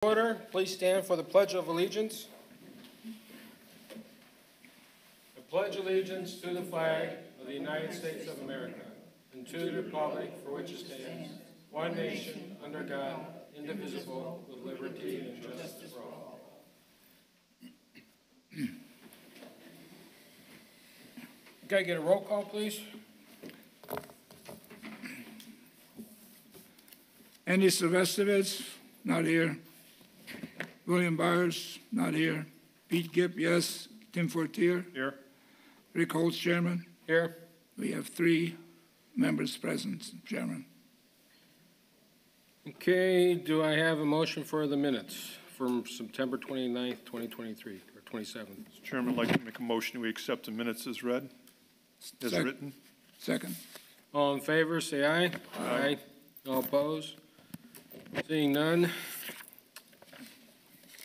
Order, please stand for the Pledge of Allegiance. I pledge allegiance to the flag of the United States of America and to the republic for which it stands, one nation, under God, indivisible, with liberty and justice for all. Can I get a roll call, please? Andy Silvestrovich, not here. William Byers, not here. Pete Gipp, yes. Tim Fortier? Here. Rick Holtz, Chairman? Here. We have 3 members present, Chairman. Okay, do I have a motion for the minutes from September 29th, 2023, or 27th? Mr. Chairman, I'd like to make a motion we accept the minutes as read, as written. Second. All in favor, say aye. Aye. All opposed? Seeing none.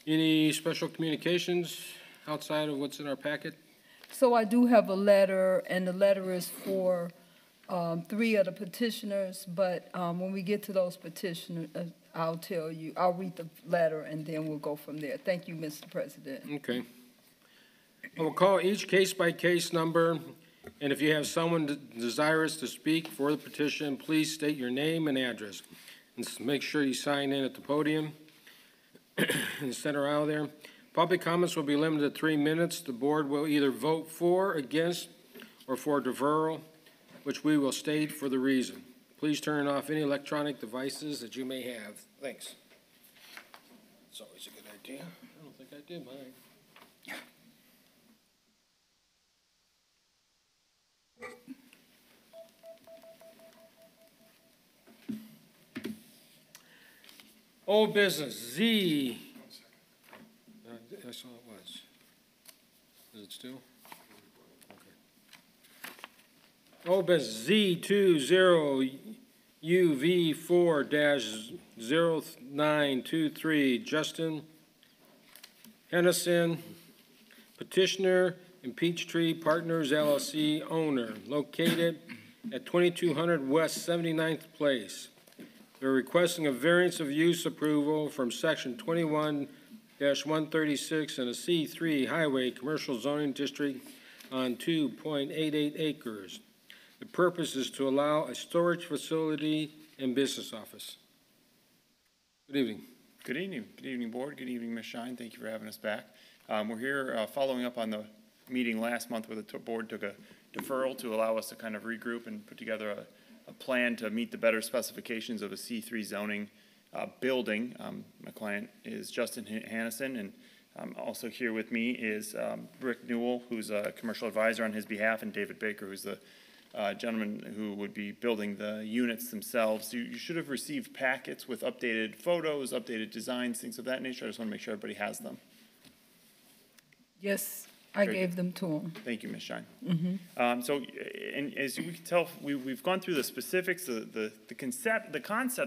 Any special communications outside of what's in our packet? So I do have a letter, and the letter is for 3 of the petitioners, but when we get to those petitioners, I'll read the letter, and then we'll go from there. Thank you, Mr. President. Okay. I will call each case-by-case number, and if you have someone desirous to speak for the petition, please state your name and address. And make sure you sign in at the podium in the center aisle there. Public comments will be limited to 3 minutes. The board will either vote for, against, or for deferral, which we will state for the reason. Please turn off any electronic devices that you may have. Thanks. It's always a good idea. I don't think I did mine. Old business, Z. I saw it was. Is it still? Okay. Old business, Z20UV4-0923, Justin Hennessy, petitioner and Peachtree Partners LLC owner, located at 2200 West 79th Place. They're requesting a variance of use approval from section 21-136 in a C3 highway commercial zoning district on 2.88 acres. The purpose is to allow a storage facility and business office. Good evening. Good evening. Good evening, board. Good evening, Ms. Shine. Thank you for having us back. We're here following up on the meeting last month where the board took a deferral to allow us to kind of regroup and put together a plan to meet the better specifications of a C3 zoning building. My client is Justin Hannison, and also here with me is Rick Newell, who's a commercial advisor on his behalf, and David Baker, who's the gentleman who would be building the units themselves. You should have received packets with updated photos, updated designs, things of that nature. I just want to make sure everybody has them. Yes, I gave them to him. Thank you, Ms. Shine. And as you can tell, we've gone through the specifics. The concept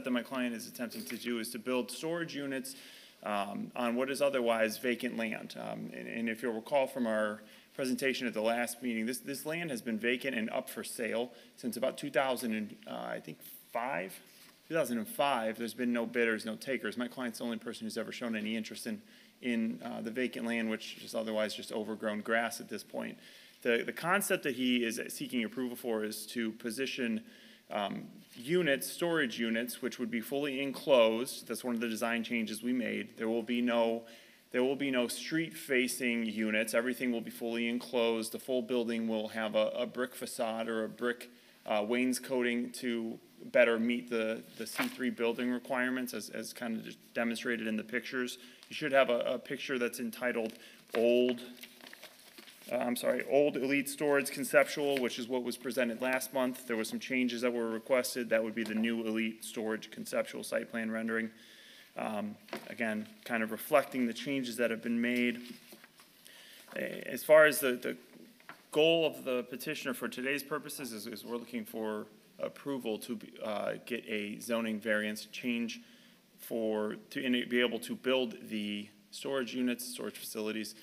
that my client is attempting to do is to build storage units on what is otherwise vacant land. And if you'll recall from our presentation at the last meeting, this land has been vacant and up for sale since about 2005. There's been no bidders, no takers. My client's the only person who's ever shown any interest in the vacant land, which is otherwise just overgrown grass at this point. The concept that he is seeking approval for is to position storage units, which would be fully enclosed. That's one of the design changes we made. There will be no street-facing units. Everything will be fully enclosed. The full building will have a brick facade or a brick wainscoting to better meet the C3 building requirements as kind of just demonstrated in the pictures. You should have a picture that's entitled Old Elite Storage Conceptual, which is what was presented last month. There were some changes that were requested. That would be the new Elite Storage Conceptual site plan rendering. Again, kind of reflecting the changes that have been made. As far as the goal of the petitioner for today's purposes is we're looking for approval to get a zoning variance change to be able to build the storage units, storage facilities.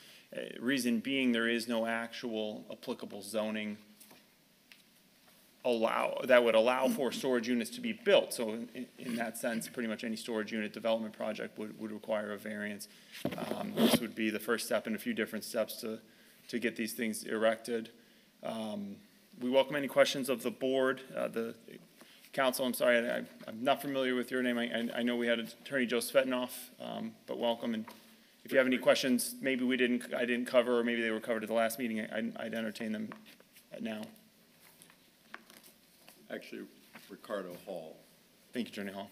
Reason being, there is no actual applicable zoning would allow for storage units to be built. So in that sense, pretty much any storage unit development project would require a variance. This would be the first step in a few different steps to get these things erected. We welcome any questions of the board. The council, I'm sorry, I'm not familiar with your name. I know we had Attorney Joe Svetanoff, but welcome. And if you have any questions, maybe I didn't cover, or maybe they were covered at the last meeting, I'd entertain them now. Actually, Ricardo Hall. Thank you, Attorney Hall.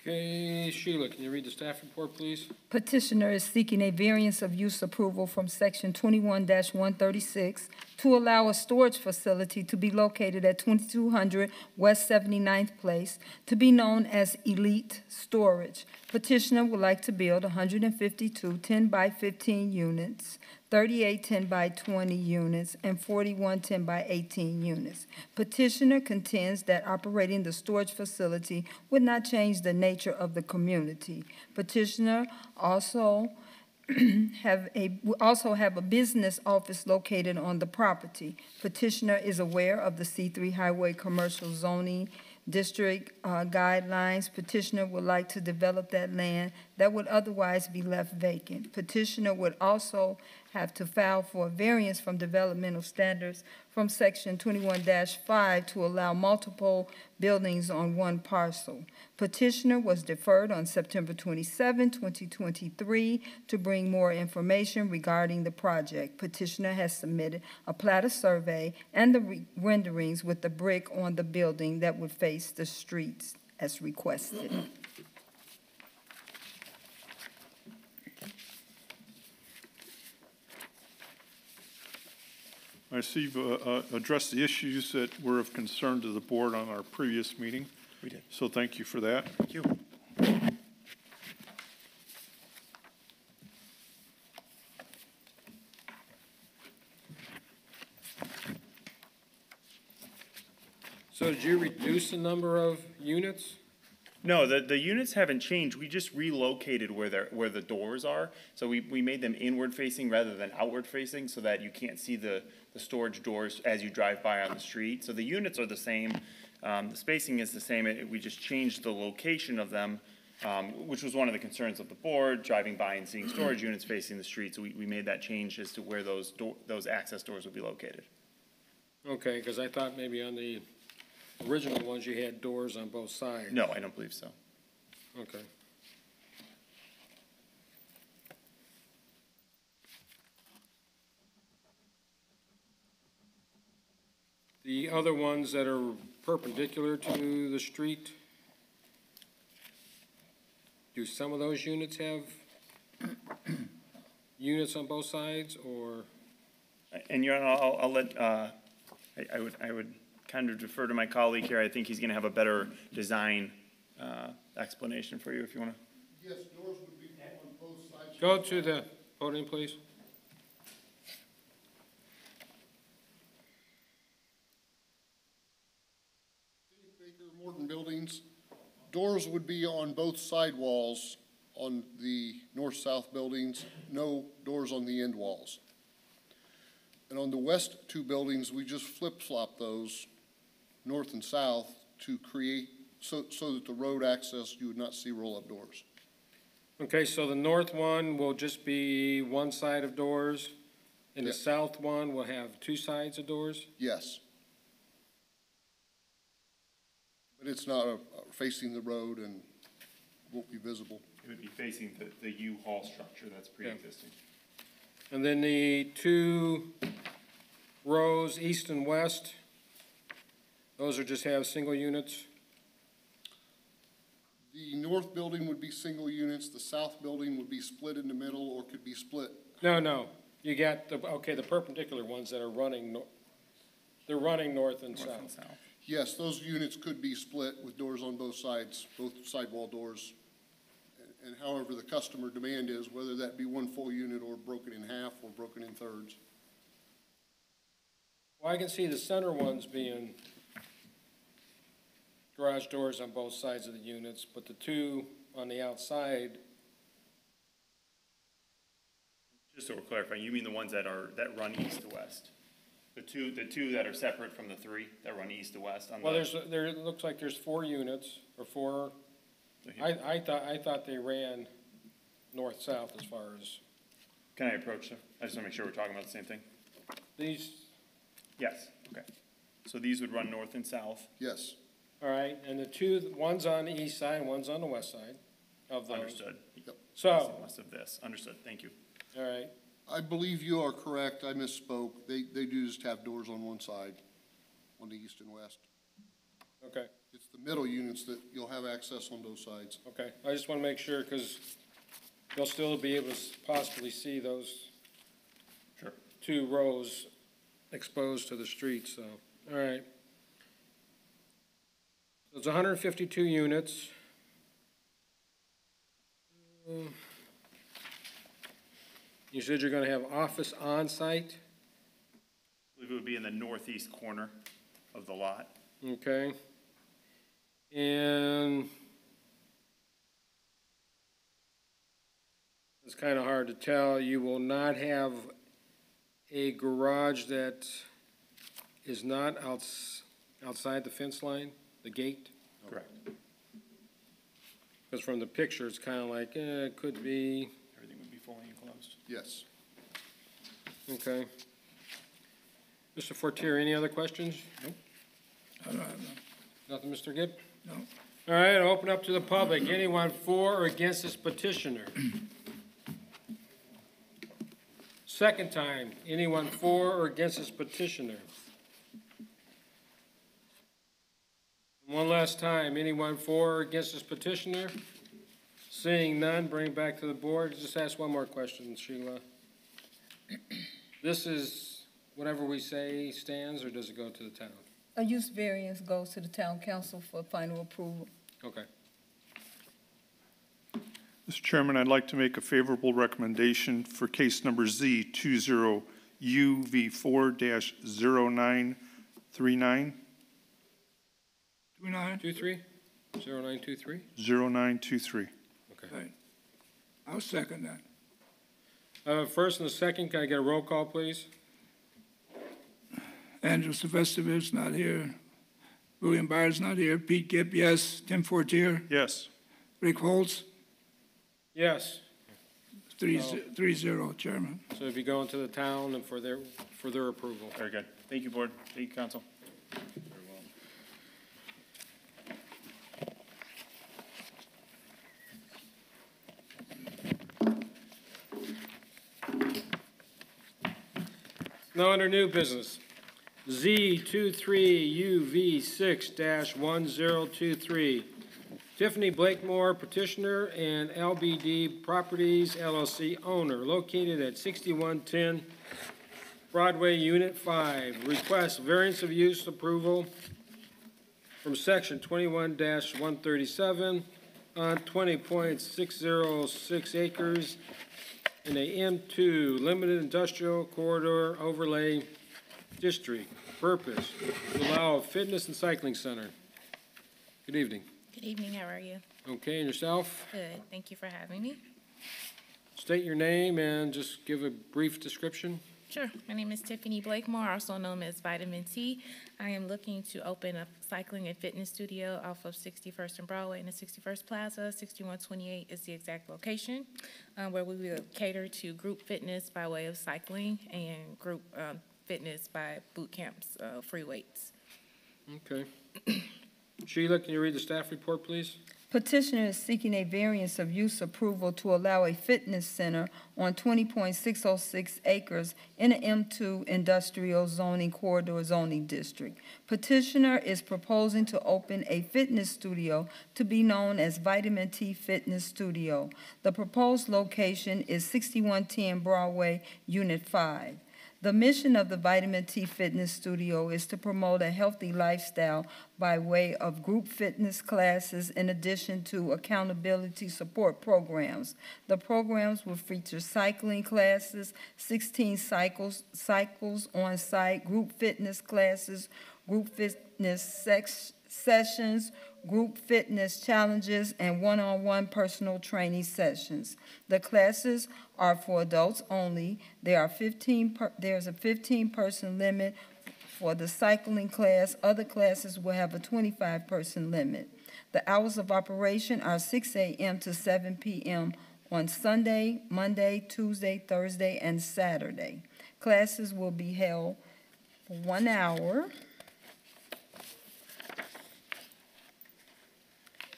Okay, Sheila, can you read the staff report, please? Petitioner is seeking a variance of use approval from section 21-136 to allow a storage facility to be located at 2200 West 79th Place to be known as Elite Storage. Petitioner would like to build 152 10-by-15 units, 38 10-by-20 units, and 41 10-by-18 units. Petitioner contends that operating the storage facility would not change the nature of the community. Petitioner also have a business office located on the property. Petitioner is aware of the C3 Highway Commercial Zoning District guidelines. Petitioner would like to develop that land that would otherwise be left vacant. Petitioner would also have to file for a variance from developmental standards from section 21-5 to allow multiple buildings on one parcel. Petitioner was deferred on September 27, 2023 to bring more information regarding the project. Petitioner has submitted a plat of survey and the renderings with the brick on the building that would face the streets as requested. I see you've addressed the issues that were of concern to the board on our previous meeting. We did. So thank you for that. Thank you. So did you reduce the number of units? No, the units haven't changed. We just relocated where the doors are. So we made them inward facing rather than outward facing so that you can't see the storage doors as you drive by on the street. So the units are the same. The spacing is the same. We just changed the location of them, which was one of the concerns of the board, driving by and seeing storage units facing the street. So we made that change as to where those access doors would be located. Okay, because I thought maybe on the original ones you had doors on both sides. No, I don't believe so. Okay. The other ones that are perpendicular to the street, do some of those units have units on both sides, or? And Your Honor, I'll let, I would kind of defer to my colleague here. I think he's going to have a better design explanation for you if you want to. Yes, doors would be on both sides. Go to the podium, please. Baker Morton buildings, doors would be on both side walls on the north-south buildings, no doors on the end walls. And on the west two buildings, we just flip-flop those north and south to create, so that the road access, you would not see roll-up doors. Okay, so the north one will just be one side of doors, and the Yes. south one will have two sides of doors? Yes. But it's not facing the road and won't be visible. It would be facing the U-Haul structure that's pre-existing. And then the two rows, east and west, those are just have single units? The north building would be single units, the south building would be split in the middle or could be split. No, you got the, okay, the perpendicular ones that are running, they're running north and North and south. south. Yes, those units could be split with doors on both sides, both sidewall doors. And however the customer demand is, whether that be one full unit or broken in half or broken in thirds. Well, I can see the center ones being garage doors on both sides of the units, but the two on the outside, Just so we're clarifying, you mean the ones that run east to west? The two that are separate from the three that run east to west on the? Well, it looks like there's 4 units, or 4, I thought they ran north-south as far as Can I approach them? I just want to make sure we're talking about the same thing. these, Yes, okay. So these would run north and south. Yes. all right, and one's on the east side and one's on the west side of those. Understood. So, West of this, understood, thank you. all right, I believe you are correct. I misspoke. They do just have doors on one side, on the east and west. okay, It's the middle units that you'll have access on both sides. okay. I just want to make sure, because you'll still be able to possibly see those Sure. 2 rows exposed to the street, so, all right. So it's 152 units. You said you're gonna have office on-site, I believe it would be in the northeast corner of the lot. okay? And it's kind of hard to tell, you will not have a garage that is not outside the fence line, the gate? Correct. Because from the picture, it's kind of like, it could be, Everything would be fully enclosed. Yes. okay. Mr. Fortier, any other questions? I don't have none. Nothing, Mr. Gibb? No. All right, I'll open up to the public. Anyone for or against this petitioner? Second time, anyone for or against this petitioner? One last time, anyone for or against this petitioner? Seeing none, bring it back to the board. Just ask one more question, Sheila. This is, whatever we say stands, or does it go to the town? A use variance goes to the town council for final approval. Okay. Mr. Chairman, I'd like to make a favorable recommendation for case number Z 20UV4-0939. 29? 23? 0923? 0923. Right. I'll second that. First and a second, can I get a roll call, please? Andrew Sylvestovich, not here. William Byers, not here. Pete Gibb, yes. Tim Fortier. Yes. Rick Holtz, Yes. 3-0, Chairman. So if you go into the town and for their approval. Very good. Thank you, board. Thank you, council. No under new business. Z 23UV6-1023. Tiffany Blakemore, petitioner, and LBD Properties LLC owner, located at 6110 Broadway, Unit 5. Request variance of use approval from section 21-137 on 20.606 acres in a M2 Limited Industrial Corridor Overlay District. Purpose, to allow a fitness and cycling center. Good evening. Good evening, how are you? Okay, and yourself? Good, thank you for having me. State your name and just give a brief description. Sure, my name is Tiffany Blakemore, also known as Vitamin T. I am looking to open a cycling and fitness studio off of 61st and Broadway in the 61st Plaza. 6128 is the exact location, where we will cater to group fitness by way of cycling and group fitness by boot camps, free weights. Okay. Sheila, can you read the staff report, please? Petitioner is seeking a variance of use approval to allow a fitness center on 20.606 acres in an M2 industrial zoning corridor zoning district. Petitioner is proposing to open a fitness studio to be known as Vitamin T Fitness Studio. The proposed location is 6110 Broadway, Unit 5. The mission of the Vitamin T Fitness Studio is to promote a healthy lifestyle by way of group fitness classes in addition to accountability support programs. The programs will feature cycling classes, 16 cycles on site, group fitness classes, group fitness sessions, group fitness challenges, and one-on-one personal training sessions. The classes are for adults only. There's a 15-person limit for the cycling class. Other classes will have a 25-person limit. The hours of operation are 6 a.m. to 7 p.m. on Sunday, Monday, Tuesday, Thursday, and Saturday. Classes will be held for 1 hour.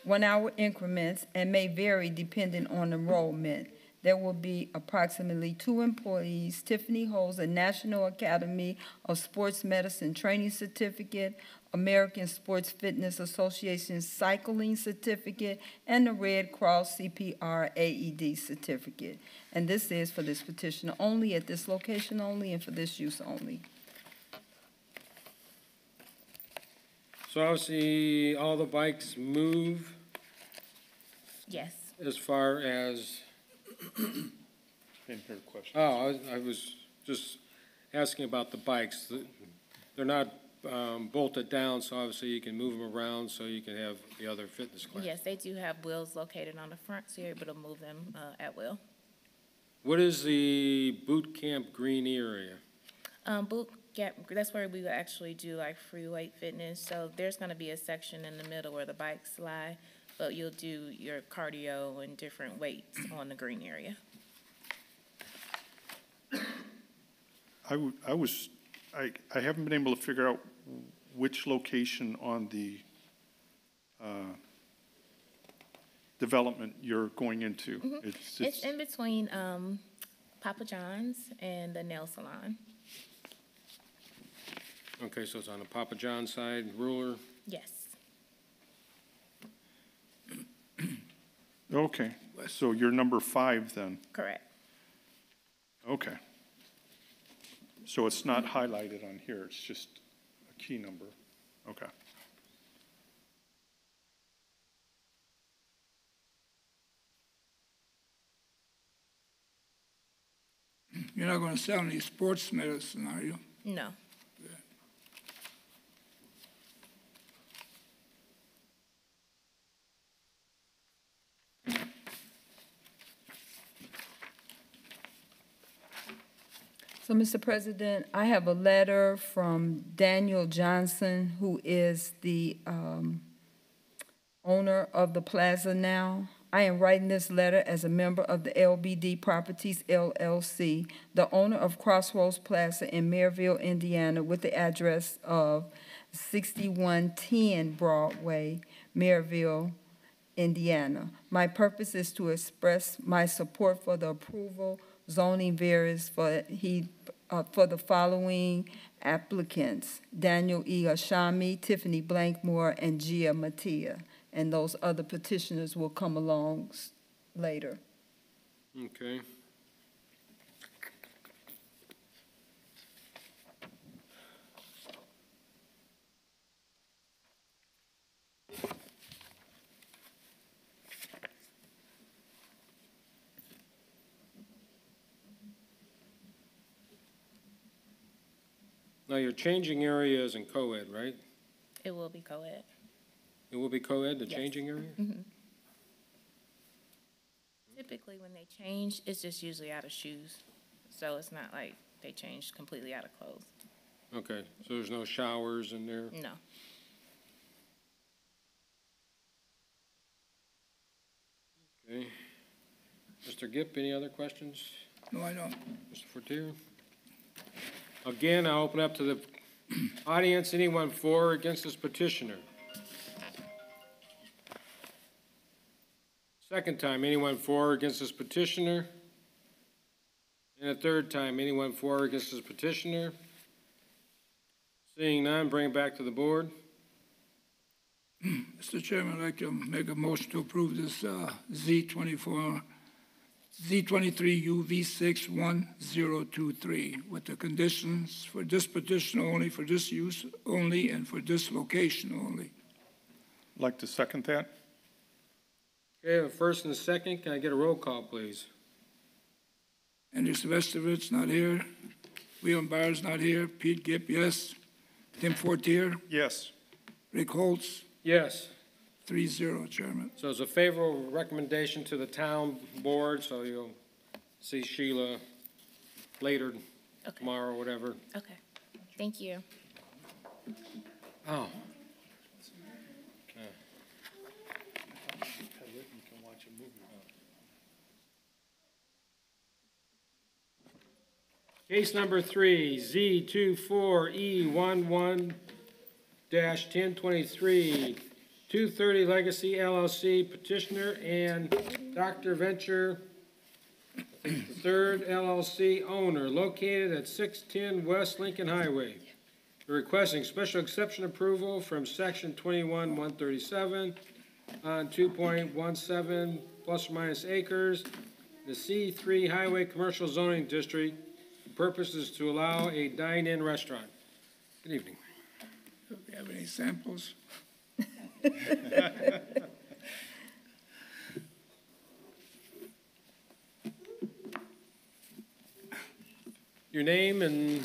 1 hour increments and may vary depending on enrollment. There will be approximately 2 employees. Tiffany holds a National Academy of Sports Medicine training certificate, American Sports Fitness Association cycling certificate, and the Red Cross CPR AED certificate. And this is for this petition only, at this location only, and for this use only. So obviously, all the bikes move Yes. as far as, Didn't hear the question. I was just asking about the bikes. They're not bolted down, so obviously you can move them around so you can have the other fitness class. Yes, they do have wheels located on the front, so you're able to move them at will. What is the boot camp green area? Boot camp, that's where we will actually do like free weight fitness. So there's going to be a section in the middle where the bikes lie, but you'll do your cardio and different weights on the green area. I haven't been able to figure out which location on the development you're going into. Mm-hmm. It's in between Papa John's and the nail salon. Okay, so it's on the Papa John side, ruler. Yes. Okay, so you're number 5 then? Correct. Okay. So it's not highlighted on here, it's just a key number? Okay. You're not going to sell any sports medicine, are you? No. So, Mr. President, I have a letter from Daniel Johnson, who is the owner of the plaza now. I am writing this letter as a member of the LBD Properties LLC, the owner of Crossroads Plaza in Merrillville, Indiana, with the address of 6110 Broadway, Merrillville, Indiana. My purpose is to express my support for the approval zoning variance for the following applicants: Daniel E. Ashami, Tiffany Blankmore, and Gia Mattia. And those other petitioners will come along later. Okay. Now, you're changing areas in co-ed, right? It will be co-ed. It will be co-ed, the Yes. changing area? Mm-hmm. Typically, when they change, it's just usually out of shoes. So it's not like they change completely out of clothes. Okay, so there's no showers in there? No. Okay. Mr. Gipp, any other questions? No, I don't. Mr. Fortier? Again, I'll open up to the audience. Anyone for or against this petitioner? Second time, anyone for or against this petitioner? And a third time, anyone for or against this petitioner? Seeing none, bring it back to the board. Mr. Chairman, I'd like to make a motion to approve this Z23 UV61023 with the conditions for this petition only, for this use only, and for this location only. Like to second that? Okay, a first and a second. Can I get a roll call, please? Andy Silvestrovich, not here. William Byers, not here. Pete Gipp, yes. Tim Fortier, Yes. Rick Holtz, Yes. 3-0, Chairman. So it's a favorable recommendation to the town board, so you'll see Sheila later, Okay. tomorrow, whatever. Okay, thank you. Oh, case number 3, Z24E11-1023, 230 Legacy LLC petitioner and Dr. Venture the third LLC owner located at 610 West Lincoln Highway. They're requesting special exception approval from section 21-137 on 2.17 plus or minus acres, the C3 Highway Commercial Zoning District. The purpose is to allow a dine-in restaurant. Good evening. Do we have any samples? Your name and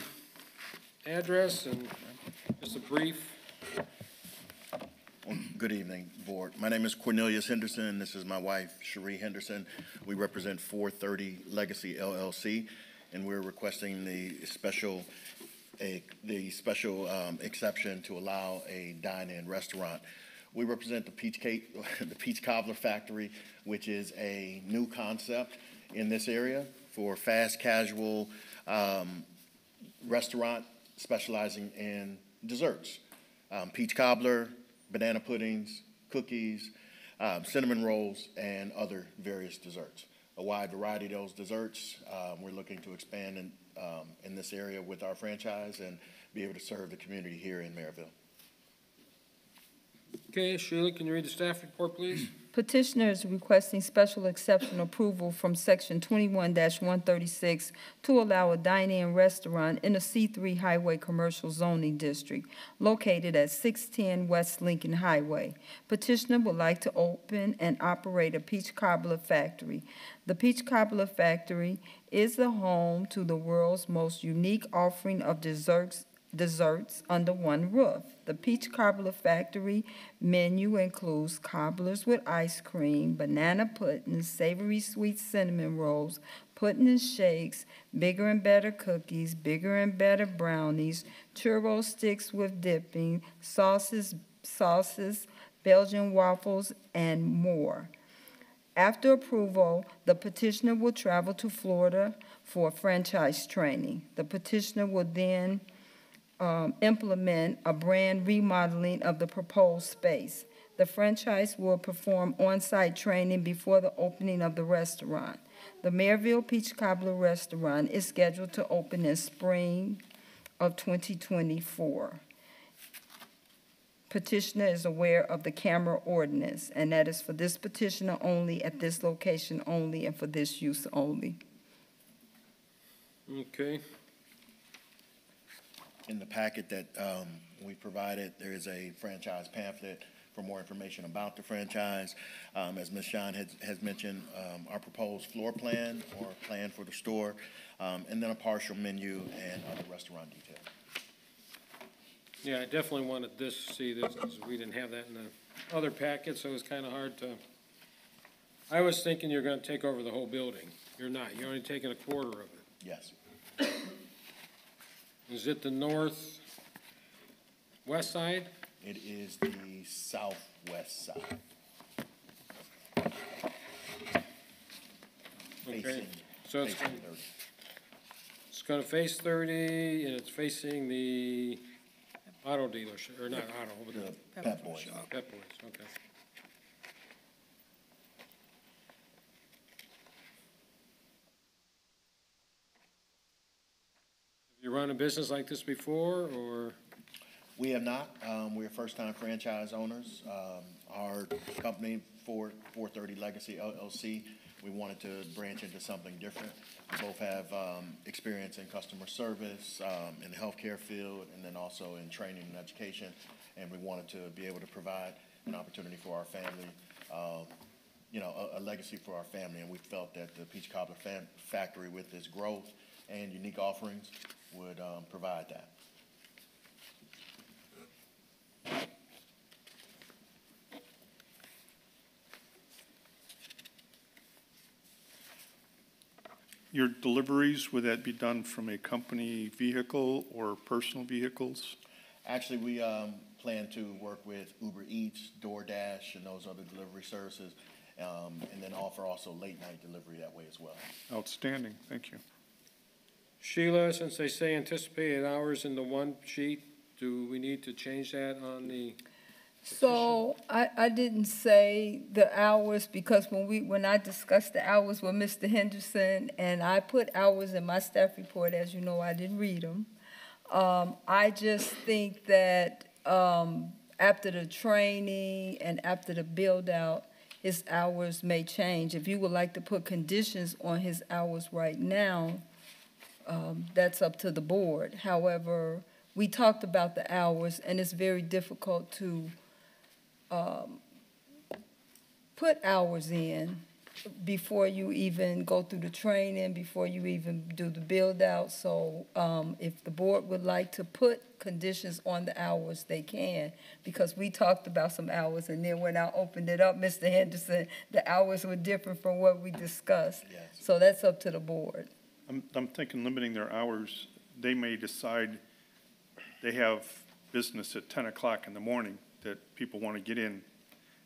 address and just a brief. Well, good evening, Board. My name is Cornelius Henderson. This is my wife, Cherie Henderson. We represent 430 Legacy LLC, and we're requesting the special exception to allow a dine-in restaurant. We represent the Peach Cobbler Factory, which is a new concept in this area for fast casual restaurant specializing in desserts. Peach cobbler, banana puddings, cookies, cinnamon rolls, and other various desserts. A wide variety of those desserts. We're looking to expand in this area with our franchise and be able to serve the community here in Merrillville. Okay, Sheila, can you read the staff report, please? Petitioner is requesting special exception approval from section 21-136 to allow a dine-in restaurant in a C3 Highway Commercial Zoning District located at 610 West Lincoln Highway. Petitioner would like to open and operate a Peach Cobbler Factory. The Peach Cobbler Factory is the home to the world's most unique offering of desserts under one roof. The Peach Cobbler Factory menu includes cobblers with ice cream, banana puddings, savory sweet cinnamon rolls, pudding and shakes, bigger and better cookies, bigger and better brownies, churro sticks with dipping, sauces, Belgian waffles, and more. After approval, the petitioner will travel to Florida for franchise training. The petitioner will then implement a brand remodeling of the proposed space. The franchise will perform on-site training before the opening of the restaurant. The Merrillville Peach Cobbler Restaurant is scheduled to open in spring of 2024. Petitioner is aware of the camera ordinance, and that is for this petitioner only, at this location only, and for this use only. Okay. In the packet that we provided, there is a franchise pamphlet for more information about the franchise. As Ms. Shine has mentioned, our proposed floor plan or plan for the store, and then a partial menu and other restaurant details. Yeah, I definitely wanted to see this, because we didn't have that in the other packet, so it was kind of hard to. I was thinking you're going to take over the whole building. You're not. You're only taking a quarter of it. Yes. Is it the northwest side? It is the southwest side. Okay, Facing, so it's facing 30. going to face 30, and it's facing the auto dealership, or not auto, but The the Pep Boys. Pep Boys, okay. Have you run a business like this before, or? We have not. We're first-time franchise owners. Our company, 430 Legacy LLC, we wanted to branch into something different. We both have experience in customer service, in the healthcare field, and then also in training and education. And we wanted to be able to provide an opportunity for our family, a legacy for our family. And we felt that the Peach Cobbler Factory, with its growth and unique offerings, would provide that. Your deliveries, would that be done from a company vehicle or personal vehicles? Actually, we plan to work with Uber Eats, DoorDash, and those other delivery services, and then offer also late-night delivery that way as well. Outstanding, thank you. Sheila, since they say anticipated hours in the one sheet, do we need to change that on the? So I didn't say the hours because when I discussed the hours with Mr. Henderson and I put hours in my staff report, as you know, I didn't read them. I just think that after the training and after the build out, his hours may change. If you would like to put conditions on his hours right now, that's up to the board. However, we talked about the hours and it's very difficult to put hours in before you even go through the training, before you even do the build out. So if the board would like to put conditions on the hours, they can, because we talked about some hours and then when I opened it up, Mr. Henderson, the hours were different from what we discussed. Yes. So that's up to the board. I'm thinking limiting their hours, they may decide they have business at 10 o'clock in the morning that people want to get in.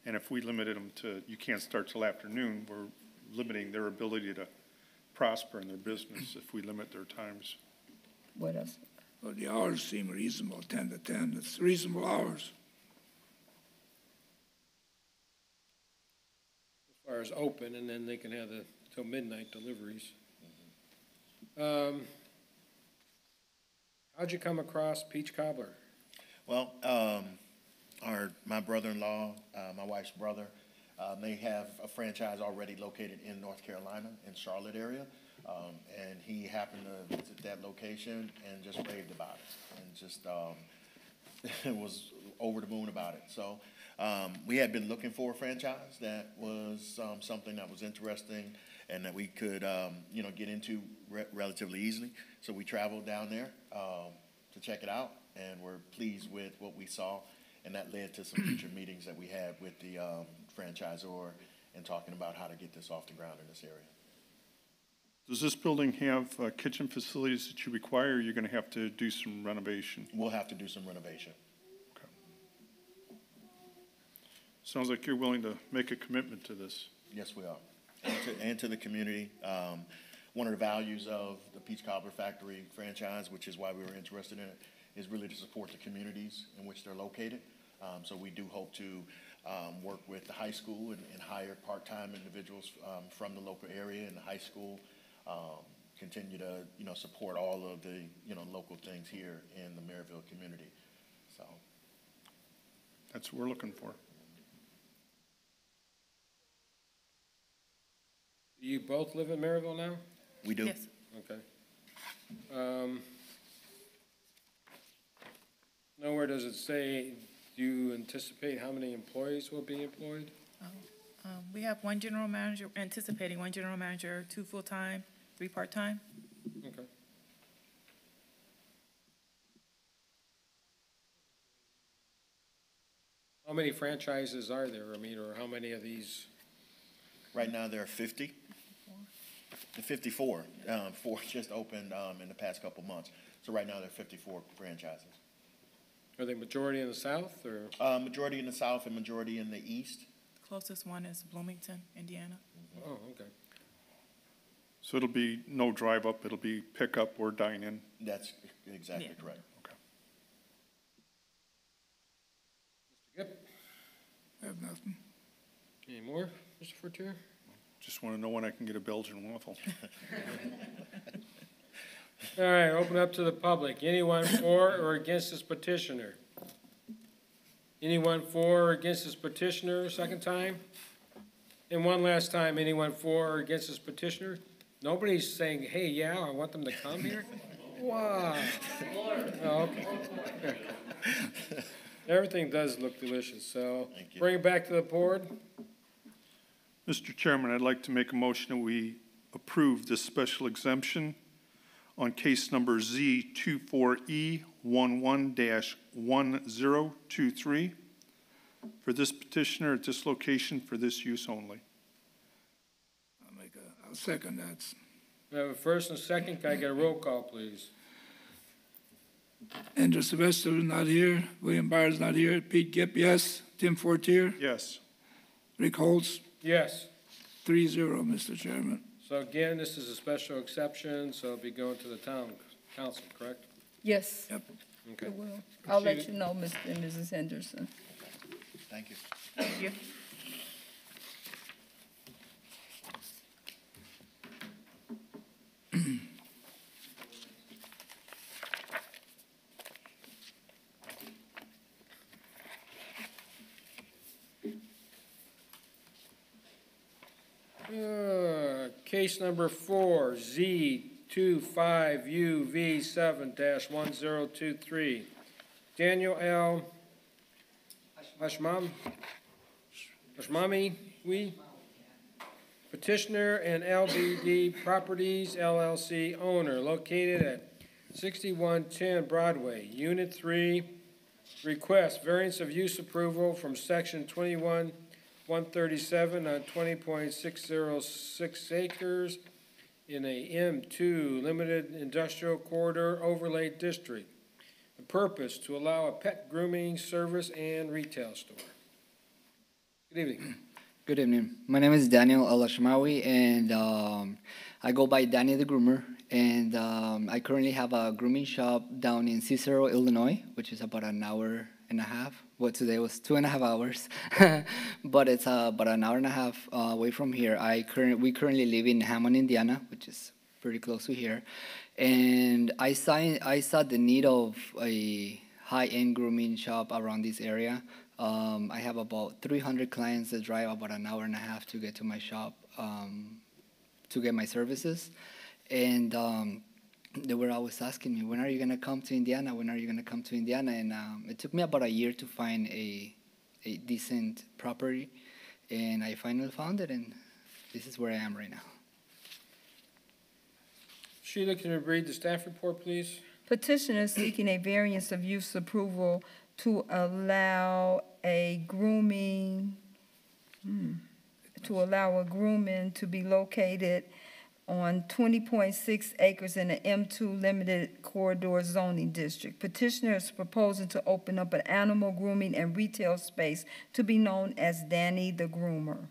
And if we limited them to, you can't start till afternoon, we're limiting their ability to prosper in their business if we limit their times. What else? Well, the hours seem reasonable, 10 to 10. It's reasonable hours. As far as open, and then they can have the till midnight deliveries. How'd you come across Peach Cobbler? Well, my brother-in-law, my wife's brother, they have a franchise already located in North Carolina, in Charlotte area, and he happened to visit that location and just raved about it, and just was over the moon about it. So we had been looking for a franchise that was something that was interesting and that we could, get into relatively easily. So we traveled down there to check it out, and we're pleased with what we saw. And that led to some future meetings that we had with the franchisor and talking about how to get this off the ground in this area. Does this building have kitchen facilities that you require, or you're going to have to do some renovation? We'll have to do some renovation. Okay. Sounds like you're willing to make a commitment to this. Yes, we are. And to the community. One of the values of the Peach Cobbler Factory franchise, which is why we were interested in it, is really to support the communities in which they're located. So we do hope to work with the high school and hire part-time individuals from the local area in the high school, continue to, support all of the, local things here in the Merrillville community. So That's what we're looking for. You both live in Merrillville now? we do. Yes. Okay. Nowhere does it say, do you anticipate how many employees will be employed? We have one general manager, anticipating one general manager, 2 full-time, 3 part-time. Okay. How many franchises are there? I mean, or how many of these? Right now, there are 50. 54. 4 just opened in the past couple months. So right now, there are 54 franchises. Are they majority in the South, or? Majority in the South and majority in the East. The closest one is Bloomington, Indiana. Oh, okay. So it'll be no drive-up, it'll be pick-up or dine-in? That's exactly Yeah. correct. Okay. Mr. Gipp, I have nothing. any more, Mr. Fortier? Just want to know when I can get a Belgian waffle. All right, open up to the public. Anyone for or against this petitioner? Anyone for or against this petitioner, second time? And one last time, anyone for or against this petitioner? Nobody's saying, hey, yeah, I want them to come here? Wow. Oh, okay. Everything does look delicious, so Thank you. bring it back to the board. Mr. Chairman, I'd like to make a motion that we approve this special exemption on case number Z24E11-1023 for this petitioner at this location for this use only. I'll second that. We have a first and a second. Can I get a roll call, please? Andrew Sylvester not here. William Byers not here. Pete Gipp, yes. Tim Fortier. Yes. Rick Holtz, Yes. 3-0, Mr. Chairman. So again, this is a special exception, so it'll be going to the town council, correct? Yes, Okay. it will. I'll let you know, Mr. and Mrs. Henderson. Thank you. Thank you. Case number 4, Z25UV7-1023. Daniel L. Ashmami, petitioner and LBD Properties LLC owner, located at 6110 Broadway, Unit 3. Request variance of use approval from Section 137 on 20.606 acres in a M2 Limited Industrial Corridor Overlay District. The purpose, to allow a pet grooming service and retail store. Good evening. Good evening. My name is Daniel Alashmawi, and I go by Danny the Groomer. And I currently have a grooming shop down in Cicero, Illinois, which is about an hour and a half. Well, today was 2.5 hours, but it's about an hour and a half away from here. We currently live in Hammond, Indiana, which is pretty close to here. And I saw the need of a high-end grooming shop around this area. I have about 300 clients that drive about an hour and a half to get to my shop to get my services. And they were always asking me, when are you going to come to Indiana? When are you going to come to Indiana? And it took me about a year to find a decent property. And I finally found it, and this is where I am right now. Sheila, can you read the staff report, please? Petitioner seeking a variance of use approval to allow a grooming to be located on 20.6 acres in the M2 Limited Corridor Zoning District. Petitioner is proposing to open up an animal grooming and retail space to be known as Danny the Groomer.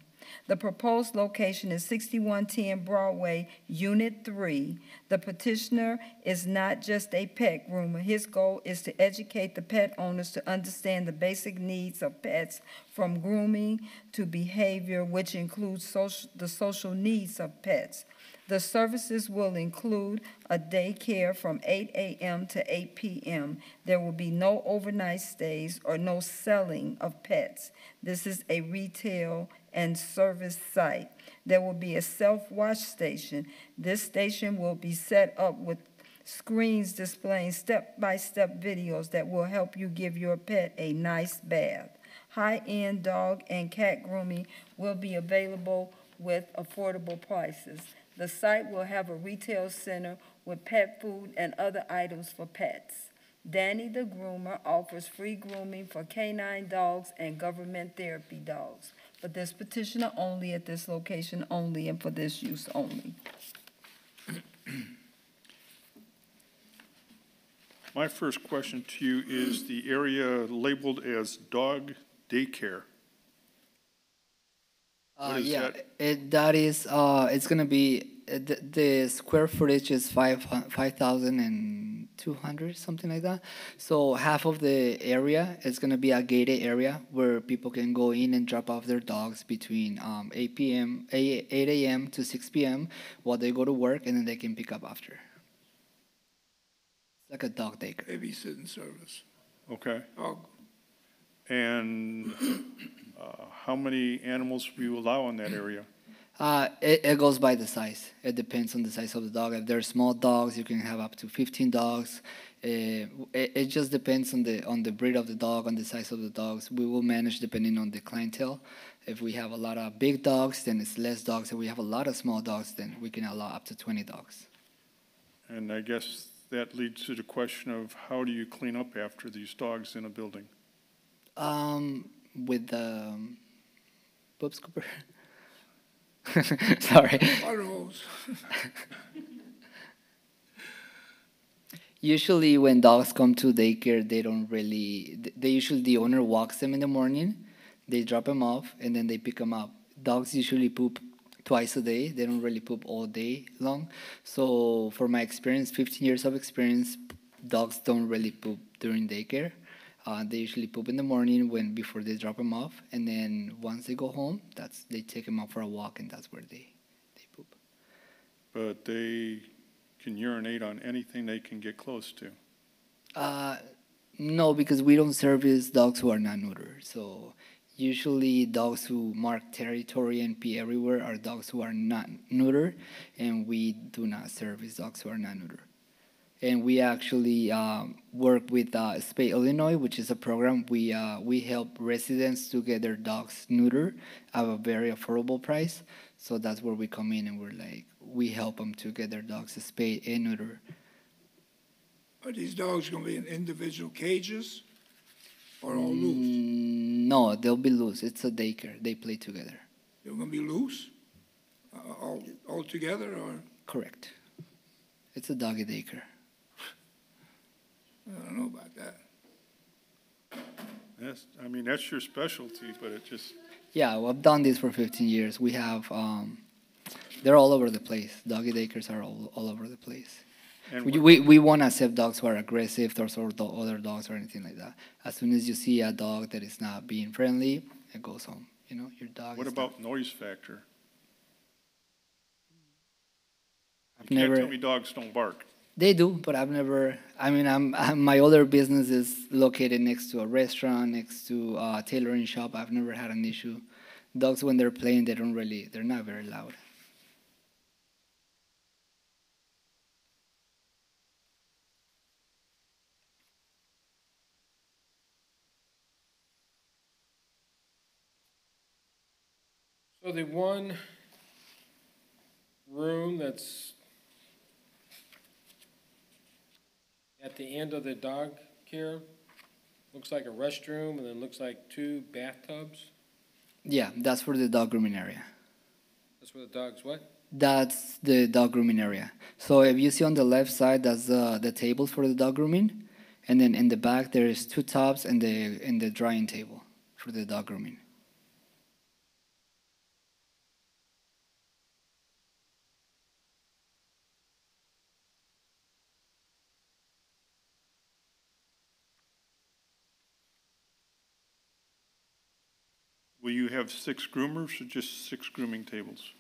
The proposed location is 6110 Broadway, Unit 3. The petitioner is not just a pet groomer. His goal is to educate the pet owners to understand the basic needs of pets, from grooming to behavior, which includes the social needs of pets. The services will include a daycare from 8 a.m. to 8 p.m. There will be no overnight stays or no selling of pets. This is a retail and service site. There will be a self-wash station. This station will be set up with screens displaying step-by-step videos that will help you give your pet a nice bath. High-end dog and cat grooming will be available with affordable prices. The site will have a retail center with pet food and other items for pets. Danny the Groomer offers free grooming for canine dogs and government therapy dogs. But this petitioner only at this location only and for this use only. My first question to you is the area labeled as dog daycare. What is that? It's gonna be the square footage is 5,200, something like that. So half of the area is gonna be a gated area where people can go in and drop off their dogs between 8 a.m. to 6 p.m. while they go to work, and then they can pick up after. It's like a dog daycare. Babysitting service. Okay. Dog. And how many animals will you allow in that area? It goes by the size. It depends on the size of the dog. If they're small dogs, you can have up to 15 dogs. It just depends on the breed of the dog, on the size of the dogs. We will manage depending on the clientele. If we have a lot of big dogs, then it's less dogs. If we have a lot of small dogs, then we can allow up to 20 dogs. And I guess that leads to the question of how do you clean up after these dogs in a building? With the poop scooper. Sorry. Water hose. Usually when dogs come to daycare, they don't really, they usually, the owner walks them in the morning, they drop them off, and then they pick them up. Dogs usually poop twice a day. They don't really poop all day long. So for my experience, 15 years of experience, dogs don't really poop during daycare. They usually poop in the morning before they drop them off, and then once they go home, they take them out for a walk, and that's where they poop. But they can urinate on anything they can get close to. No, because we don't service dogs who are not neutered. So usually dogs who mark territory and pee everywhere are dogs who are not neutered, and we do not service dogs who are not neutered. And we actually work with Spay Illinois, which is a program we help residents to get their dogs neutered at a very affordable price. So that's where we come in, and we help them to get their dogs spayed and neutered. Are these dogs going to be in individual cages or all loose? No, they'll be loose. It's a daycare. They play together. They're going to be loose all together, or? Correct. It's a doggy daycare. I don't know about that. That's your specialty, but it just, Yeah, well, I've done this for 15 years. We have, they're all over the place. Doggy daycares are all over the place. and We won't accept dogs who are aggressive or other dogs or anything like that. As soon as you see a dog that is not being friendly, it goes home. Your dog. what about noise factor? I've You can't never. tell me dogs don't bark. They do, but I've never. My other business is located next to a restaurant, next to a tailoring shop. I've never had an issue. Dogs, when they're playing, they're not very loud. So the one room that's at the end of the dog care looks like a restroom, and then looks like 2 bathtubs. Yeah, that's for the dog grooming area. That's where the dogs what? That's the dog grooming area. So if you see on the left side, that's the tables for the dog grooming, and then in the back there is 2 tubs and the drying table for the dog grooming. Will you have 6 groomers or just 6 grooming tables?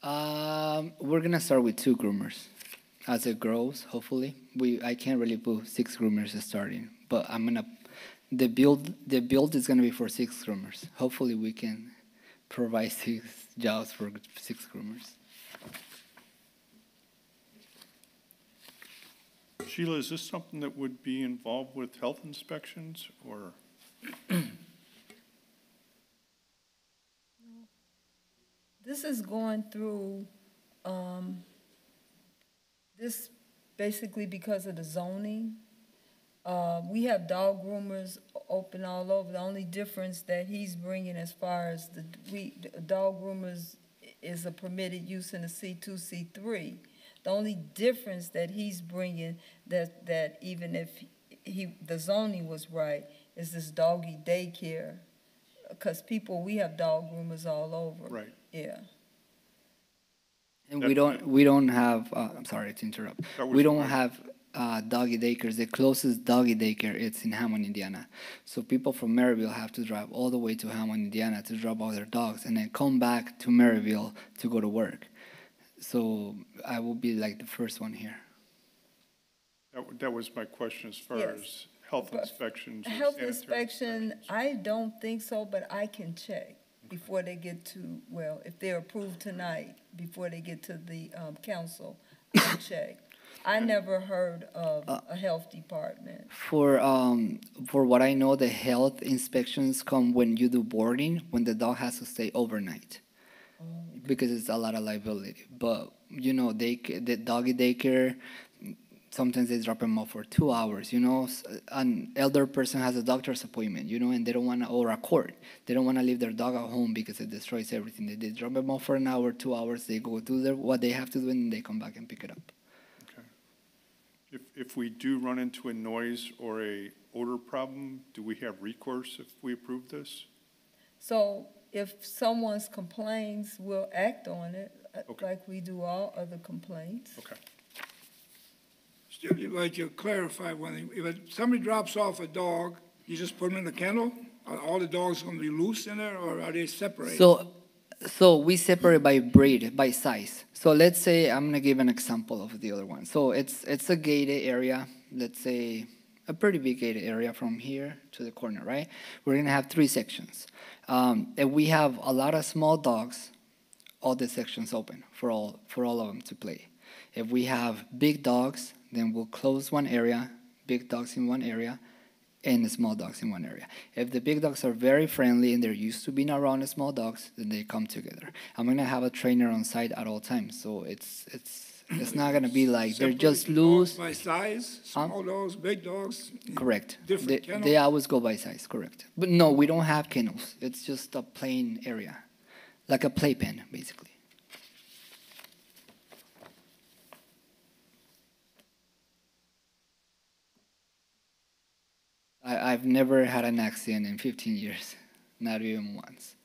We're gonna start with 2 groomers. As it grows, hopefully, I can't really put 6 groomers starting, but the build is gonna be for 6 groomers. Hopefully, we can provide 6 jobs for 6 groomers. Sheila, is this something that would be involved with health inspections, or? This is going through, this basically because of the zoning. We have dog groomers open all over. The only difference that he's bringing as far as the dog groomers is a permitted use in a C2, C3. The only difference that he's bringing that even if the zoning was right is this doggy daycare. Because we have dog groomers all over. Right. Yeah. And we don't have. I'm sorry to interrupt. We don't have doggy daycares. The closest doggy daycare it's in Hammond, Indiana. So people from Merrillville have to drive all the way to Hammond, Indiana to drop off their dogs, and then come back to Merrillville to go to work. So I will be like the first one here. That was my question as far Yes. as health inspections. and Health sanitary inspection, inspections. I don't think so, but I can check before they get to, well, if they're approved tonight, before they get to the council, I'll check. I never heard of a health department. For what I know, the health inspections come when you do boarding, when the dog has to stay overnight, because it's a lot of liability. But the doggy daycare, sometimes they drop them off for 2 hours. An elder person has a doctor's appointment, and they don't want to, or a court. They don't want to leave their dog at home because it destroys everything. They drop them off for an hour, 2 hours. They go do what they have to do, and they come back and pick it up. If we do run into a noise or a odor problem, do we have recourse if we approve this? So if someone's complains, we'll act on it, Okay. like we do all other complaints. Okay. Still, you'd like to clarify one thing. If somebody drops off a dog, you just put them in the kennel? Are all the dogs going to be loose in there, or are they separated? So we separate by breed, by size. So let's say, I'm gonna give an example of the other one. So it's a gated area, let's say a pretty big gated area from here to the corner, right? We're gonna have 3 sections. If we have a lot of small dogs, all the sections open for all of them to play. If we have big dogs, then we'll close one area, big dogs in one area, and the small dogs in one area. If the big dogs are very friendly and they're used to being around the small dogs, then they come together. I'm gonna have a trainer on site at all times, so it's not gonna be like they're just Separate dogs loose. by size, small dogs, big dogs? Correct. Different kennels? They always go by size, correct. But no, we don't have kennels. It's just a plain area, like a playpen, basically. I've never had an accident in 15 years, not even once.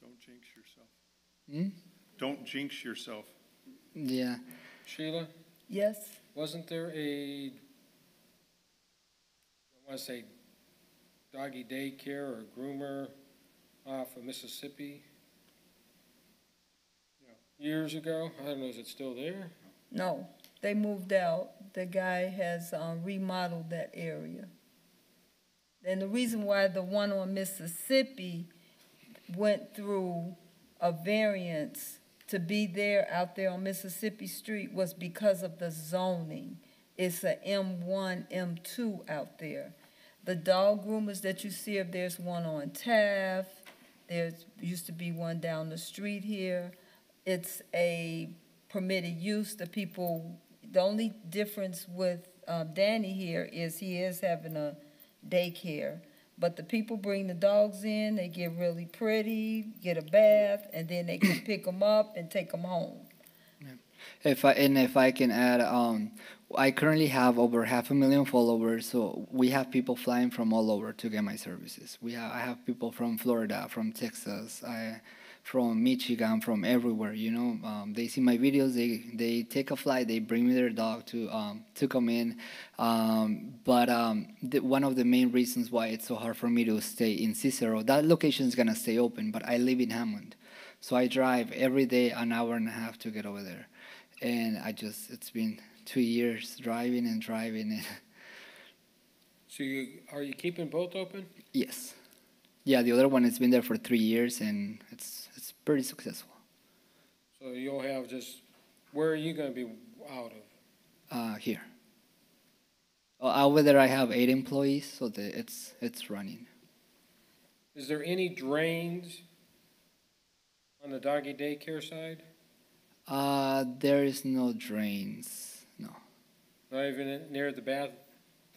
Don't jinx yourself. Hmm? Don't jinx yourself. Yeah. Sheila, Yes? wasn't there I want to say doggy daycare or groomer off of Mississippi? Years ago? I don't know, is it still there? No, they moved out. The guy has remodeled that area. And the reason why the one on Mississippi went through a variance to be there out there on Mississippi Street was because of the zoning. It's a M1, M2 out there. The dog groomers that you see, if there's one on Taft, there used to be one down the street here. It's a permitted use. The only difference with Danny here is he is having a daycare. But the people bring the dogs in, they get really pretty, get a bath, and then they can pick them up and take them home. If I can add, I currently have over 500,000 followers, so we have people flying from all over to get my services. I have people from Florida, from Texas, from Michigan, from everywhere. They see my videos, they take a flight, they bring me their dog to come in. But one of the main reasons why it's so hard for me to stay in Cicero, that location is gonna stay open, but I live in Hammond, so I drive every day an hour and a half to get over there. And it's been 2 years driving and driving. So are you keeping both open? Yes. Yeah, the other one has been there for 3 years, and it's pretty successful. So you'll have where are you going to be out of? Here. Over there I have 8 employees, so it's running. Is there any drains on the doggy daycare side? There is no drains, no. Not even near the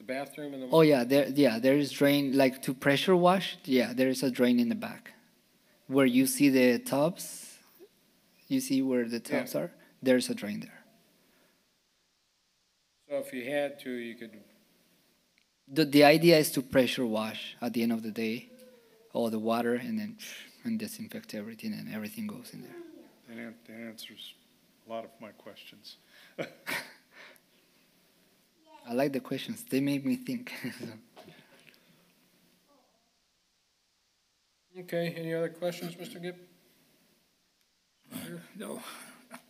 bathroom in the... Oh yeah, there is drain, like to pressure wash. Yeah, there is a drain in the back, where you see the tubs. You see where the tubs are. There's a drain there. So if you had to, you could... The idea is to pressure wash at the end of the day, all the water, and then disinfect everything, and everything goes in there. That answers a lot of my questions. I like the questions. They make me think. Okay, any other questions, Mr. Gibb? No.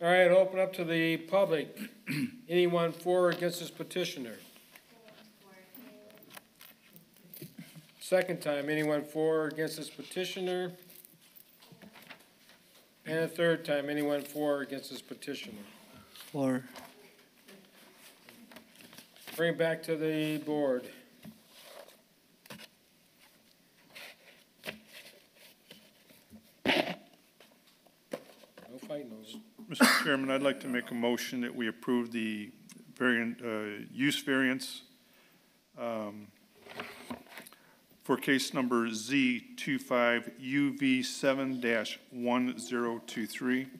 All right, open up to the public. Anyone for or against this petitioner? Second time, anyone for or against this petitioner? And a third time, anyone for or against this petitioner? Or Bring it back to the board. No fighting those. Mr. Chairman, I'd like to make a motion that we approve the use variance for case number Z25UV7-1023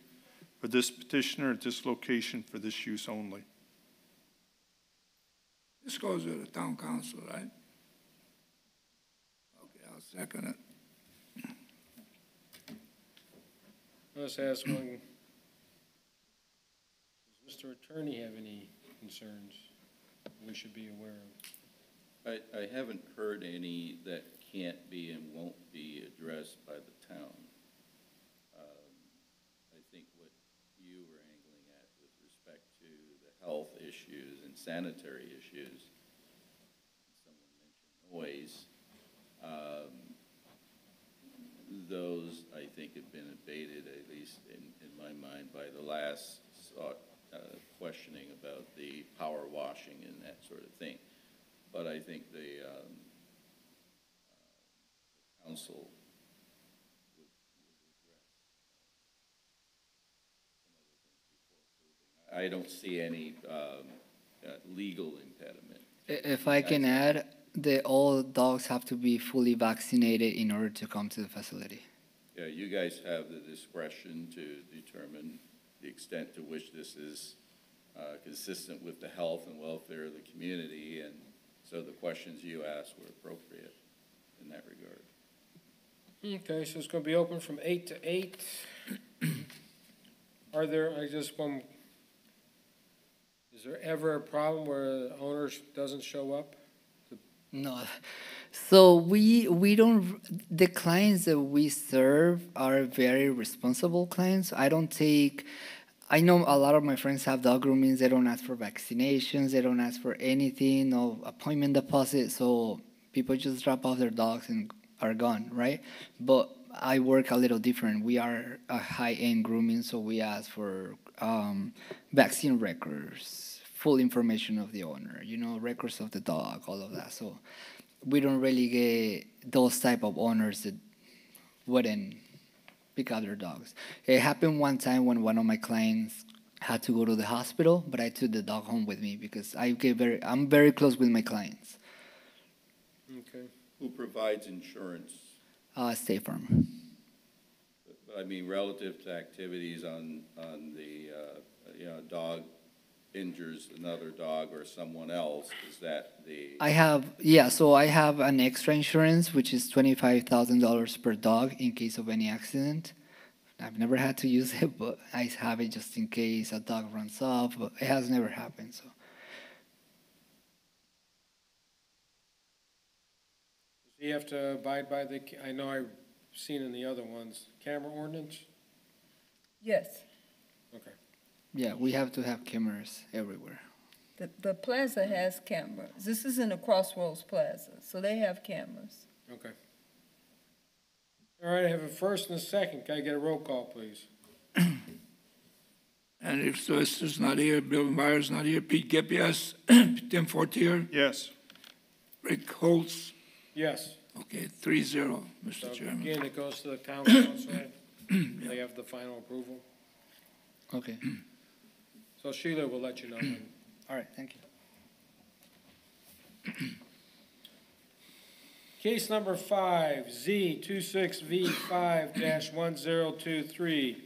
for this petitioner at this location for this use only. This goes to the town council, right? Okay, I'll second it. Let's ask one. Does Mr. Attorney have any concerns we should be aware of? I haven't heard any that can't be and won't be addressed by the town. I think what you were angling at with respect to the health issues and sanitary issues, someone mentioned noise, those, I think, have been abated, at least in my mind, by the last questioning about the power washing and that sort of thing. But I think the council would address some other things before approving. I don't see any legal impediment. If I can add, all dogs have to be fully vaccinated in order to come to the facility. Yeah, you guys have the discretion to determine the extent to which this is consistent with the health and welfare of the community, and so the questions you asked were appropriate in that regard. Okay, so it's going to be open from 8 to 8. Are there, is there ever a problem where the owner doesn't show up? No. So we don't, the clients that we serve are very responsible clients. I know a lot of my friends have dog groomings. They don't ask for vaccinations. They don't ask for anything, no appointment deposit. So people just drop off their dogs and are gone, right? But I work a little different. We are a high-end grooming, so we ask for vaccine records, full information of the owner, records of the dog, all of that. So we don't really get those type of owners that wouldn't pick up their dogs. It happened one time when one of my clients had to go to the hospital, but I took the dog home with me because I'm very close with my clients. Okay. Who provides insurance? State Farm. But I mean, relative to activities on the, dog injures another dog or someone else, is that the... I have an extra insurance, which is $25,000 per dog in case of any accident. I've never had to use it, but I have it just in case a dog runs off, but it has never happened, so. Does he have to abide by I know I've seen in the other ones, camera ordinance? Yes. Okay. Yeah, we have to have cameras everywhere. The plaza has cameras. This is in the Crossroads Plaza, so they have cameras. Okay. All right, I have a first and a second. Can I get a roll call, please? And if Solicitor's not here, Bill Meyer's not here, Pete Gipp, yes. Tim Fortier, Yes. Rick Holtz. Yes. Okay, 3-0, Mr. So Chairman. again, it goes to the town council. They have the final approval. Okay. So Sheila will let you know. All right, thank you. Case number 5, Z26V5-1023.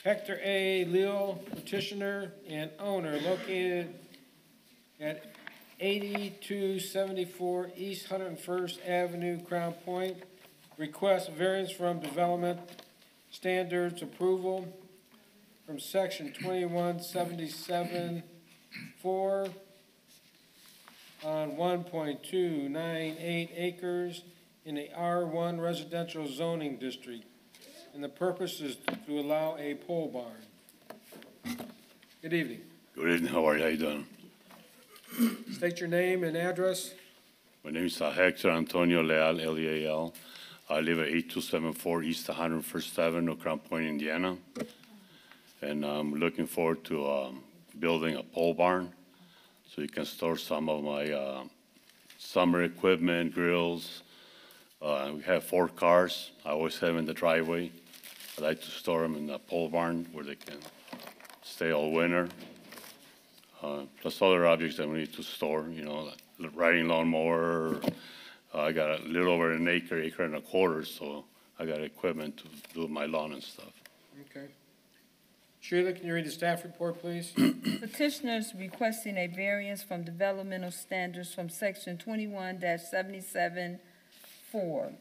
Hector A. Leal, petitioner and owner, located at 8274 East 101st Avenue, Crown Point. Request variance from development standards approval from section 2177-4 on 1.298 acres in the R1 residential zoning district. And the purpose is to allow a pole barn. Good evening. Good evening, how are you? How you doing? State your name and address. My name is Hector Antonio Leal, L-E-A-L. I live at 8274 East 101st Avenue, Crown Point, Indiana. And I'm looking forward to building a pole barn so you can store some of my summer equipment, grills. We have 4 cars. I always have them in the driveway. I like to store them in the pole barn where they can stay all winter. Plus other objects that we need to store, like riding lawnmower. I got a little over an acre and a quarter, so I got equipment to do my lawn and stuff. Okay. Sheila, can you read the staff report, please? Petitioners requesting a variance from developmental standards from section 21-77-4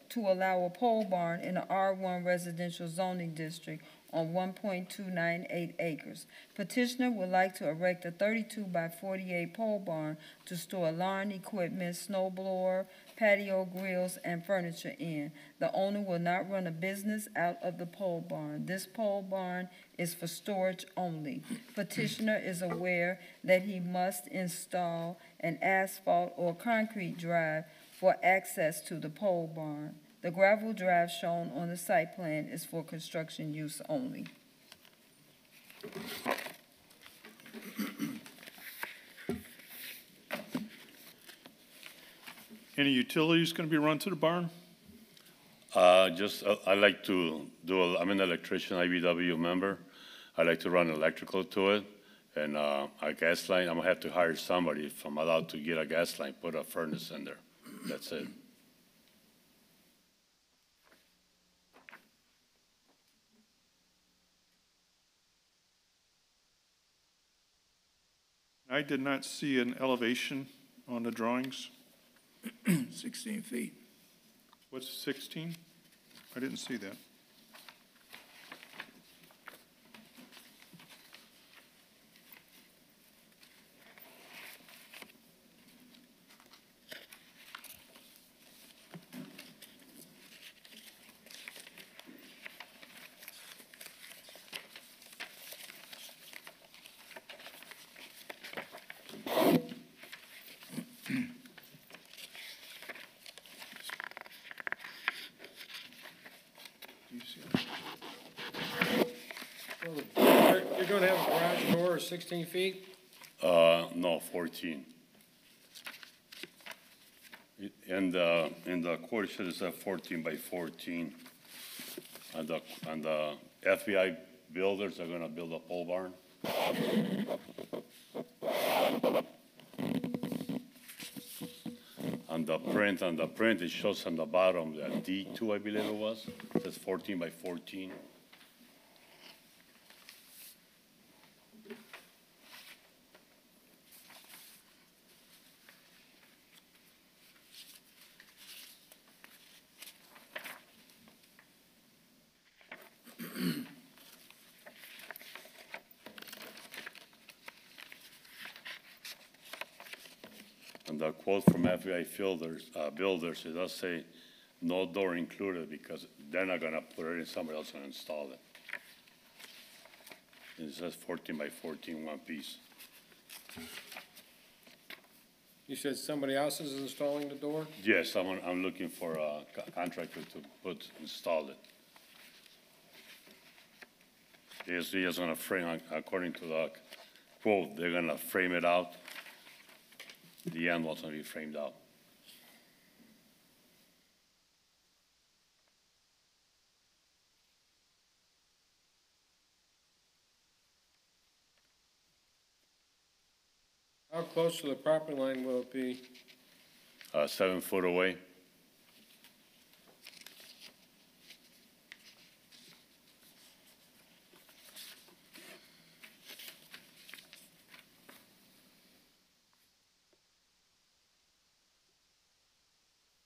to allow a pole barn in the R1 residential zoning district on 1.298 acres. Petitioner would like to erect a 32 by 48 pole barn to store lawn equipment, snow blower, patio grills, and furniture in. The owner will not run a business out of the pole barn. This pole barn is for storage only. Petitioner is aware that he must install an asphalt or concrete drive for access to the pole barn. The gravel drive shown on the site plan is for construction use only. Any utilities going to be run to the barn? I like to I'm an electrician, IBW member. I like to run electrical to it, and a gas line. I'm gonna have to hire somebody if I'm allowed to get a gas line, put a furnace in there. That's it. I did not see an elevation on the drawings. 16 feet. What's 16? I didn't see that. Do you see it? You're gonna have a garage door of 16 feet? No, 14. In the court, it says 14 by 14. And the FBI builders are gonna build a pole barn. On the print, it shows on the bottom, that D2, I believe it was, it says 14 by 14. And the quote from FBI builders, it does say, no door included, because they're not gonna put it in, somebody else gonna install it. It says 14 by 14, one piece. You said somebody else is installing the door? Yes, I'm looking for a contractor to install it. He's just gonna frame, according to the quote, they're gonna frame it out. The end was gonna be framed out. How close to the property line will it be? 7 foot away.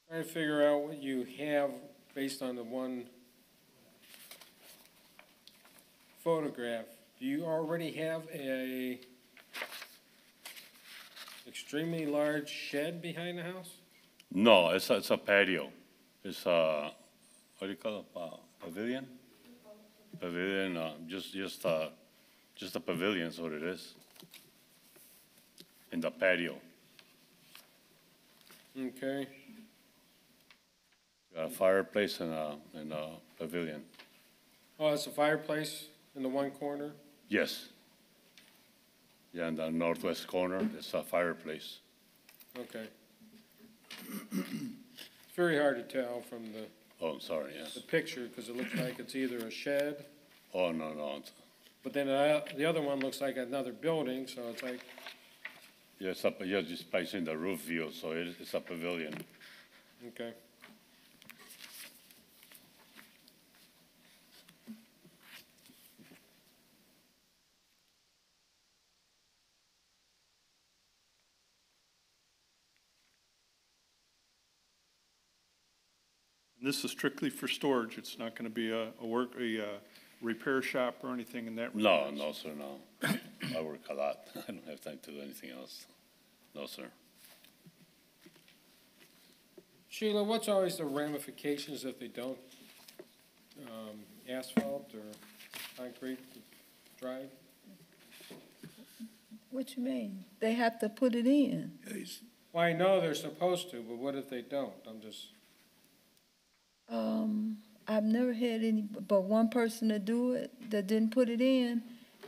Trying to figure out what you have based on the one photograph. Do you already have a extremely large shed behind the house? No, it's a patio. It's a, what do you call it, pavilion? Pavilion, just a pavilion is what it is. In the patio. Okay. Got a fireplace and a pavilion. Oh, it's a fireplace in the one corner? Yes. Yeah, in the northwest corner, it's a fireplace. Okay. It's very hard to tell from the Oh, I'm sorry, yes. picture, because it looks like it's either a shed, Oh, no, but then the other one looks like another building, so it's like, yeah, just placing the roof view, so it's a pavilion. okay. This is strictly for storage. It's not going to be a repair shop or anything in that No, regard? no, sir, no. I work a lot. I don't have time to do anything else. No, sir. Sheila, what's always the ramifications if they don't asphalt or concrete drive? What you mean? They have to put it in. Yeah, he's- Well, I know they're supposed to, but what if they don't? I'm just, I've never had any, but one person to do it that didn't put it in.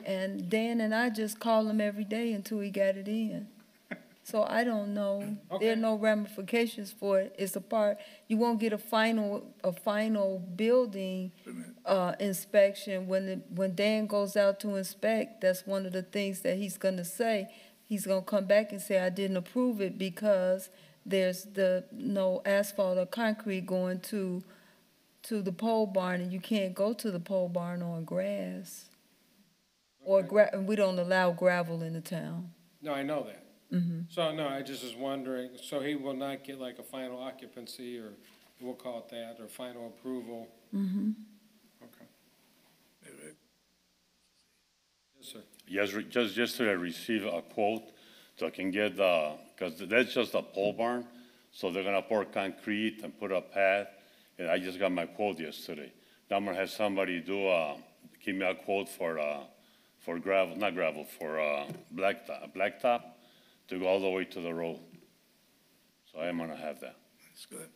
And Dan and I just call him every day until he got it in. So I don't know. There are Okay. no ramifications for it. It's a part, you won't get a final building, inspection. When Dan goes out to inspect, that's one of the things that he's gonna say. He's gonna come back and say, I didn't approve it because there's no asphalt or concrete going to the pole barn, and you can't go to the pole barn on grass. Or and we don't allow gravel in the town. no, I know that. Mm-hmm. So, no, I just was wondering, so he will not get like a final occupancy, or we'll call it that, or final approval? Mm-hmm. Okay. Yes, sir. Yes, just yesterday I received a quote, so I can get because that's just a pole barn, so they're gonna pour concrete and put a pad, and I just got my quote yesterday. Now I'm gonna have somebody give me a quote for gravel, not gravel, for blacktop to go all the way to the road. So I am gonna have that. That's good.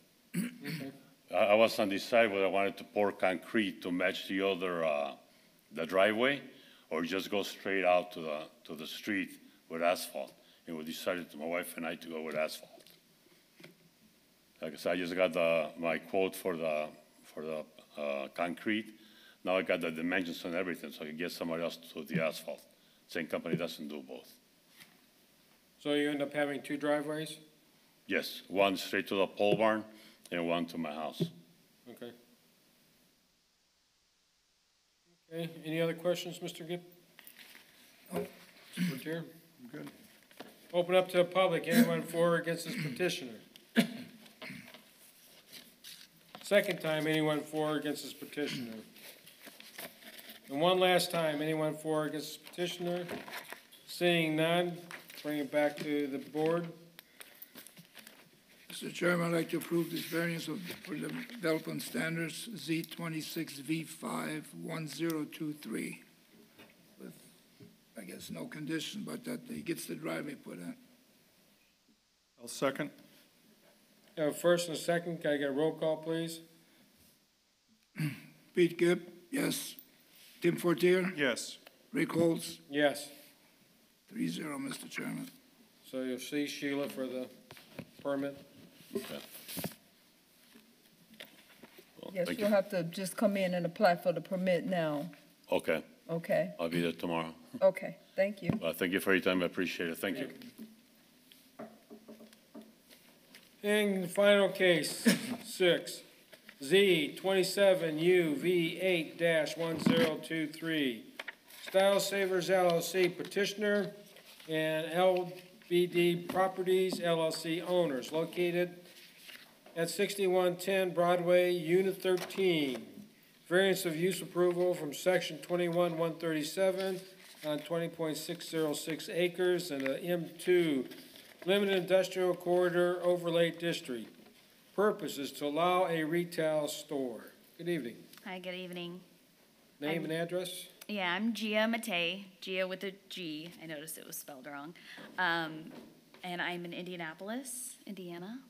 I was undecided whether I wanted to pour concrete to match the other, the driveway, or just go straight out to the street with asphalt. And we decided, my wife and I, to go with asphalt. Like I said, I just got my quote for the concrete. Now I got the dimensions and everything, so I can get somebody else to do the asphalt. Same company doesn't do both. So you end up having two driveways? Yes, one straight to the pole barn and one to my house. Okay. Okay, any other questions, Mr. Gibb? No. Mr. Bertier? Good. Open up to the public, anyone for or against this petitioner? Second time, anyone for or against this petitioner? And one last time, anyone for or against this petitioner? Seeing none, bring it back to the board. Mr. Chairman, I'd like to approve this variance for the development standards Z26V51023 with, I guess, no condition, but that he gets the driveway put in. I'll second. First and a second, can I get a roll call, please? Pete Gibb, yes. Tim Fortier? Yes. Rick Holtz? Yes. 3-0, Mr. Chairman. So you'll see Sheila for the permit? Okay. Well, Yes, thank you'll you. have to just come in and apply for the permit now. Okay, Okay, I'll be there tomorrow. okay, thank you. Thank you for your time, I appreciate it, thank you. And the final case, 6, Z27UV8-1023. Style Savers LLC petitioner and LBD Properties LLC owners located at 6110 Broadway, Unit 13. Variance of use approval from Section 21-137 on 20.606 acres in the M2 Limited Industrial Corridor Overlay District. Purpose is to allow a retail store. Good evening. Hi, good evening. Name and address? Yeah, I'm Gia Matei, Gia with a G. I noticed it was spelled wrong. And I'm in Indianapolis, Indiana.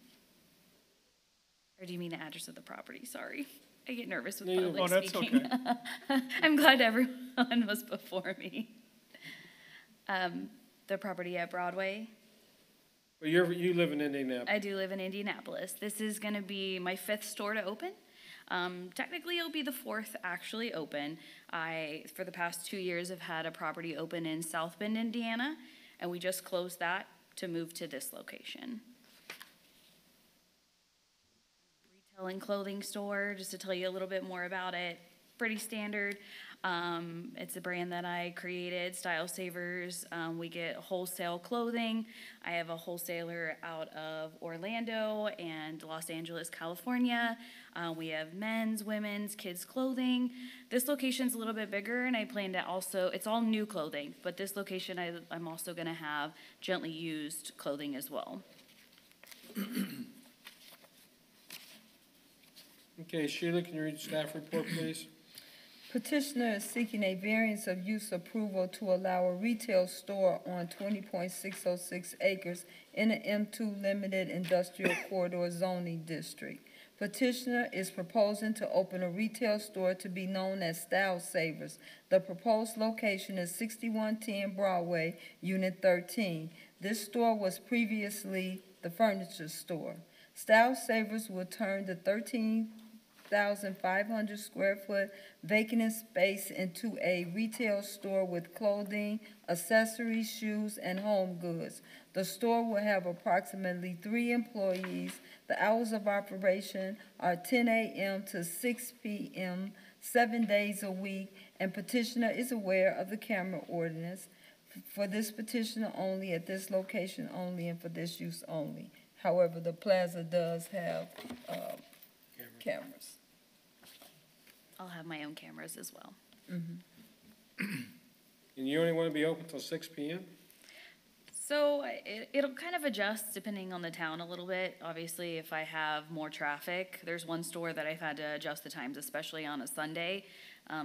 Or do you mean the address of the property? Sorry. I get nervous with public Oh, that's speaking. okay. I'm glad everyone was before me. The property at Broadway. Well, you live in Indianapolis. I do live in Indianapolis. This is gonna be my 5th store to open. Technically, it'll be the 4th actually open. I, for the past 2 years, have had a property open in South Bend, Indiana, and we just closed that to move to this location. Retail and clothing store, just to tell you a little bit more about it. Pretty standard. It's a brand that I created, Style Savers. We get wholesale clothing. I have a wholesaler out of Orlando and Los Angeles, California. We have men's, women's, kids' clothing. This location's a little bit bigger, and I plan to also, it's all new clothing, but this location I'm also gonna have gently used clothing as well. Okay, Sheila, can you read the staff report, please? Petitioner is seeking a variance of use approval to allow a retail store on 20.606 acres in an M2 Limited Industrial Corridor zoning district. Petitioner is proposing to open a retail store to be known as Style Savers. The proposed location is 6110 Broadway, Unit 13. This store was previously the furniture store. Style Savers will turn the 13,500 square foot vacant space into a retail store with clothing, accessories, shoes, and home goods. The store will have approximately 3 employees. The hours of operation are 10 a.m. to 6 p.m., 7 days a week, and petitioner is aware of the camera ordinance for this petitioner only, at this location only, and for this use only. However, the plaza does have cameras. I'll have my own cameras as well. And you only want to be open till 6 p.m.? So it'll kind of adjust depending on the town a little bit. Obviously, if I have more traffic, there's one store that I've had to adjust the times, especially on a Sunday,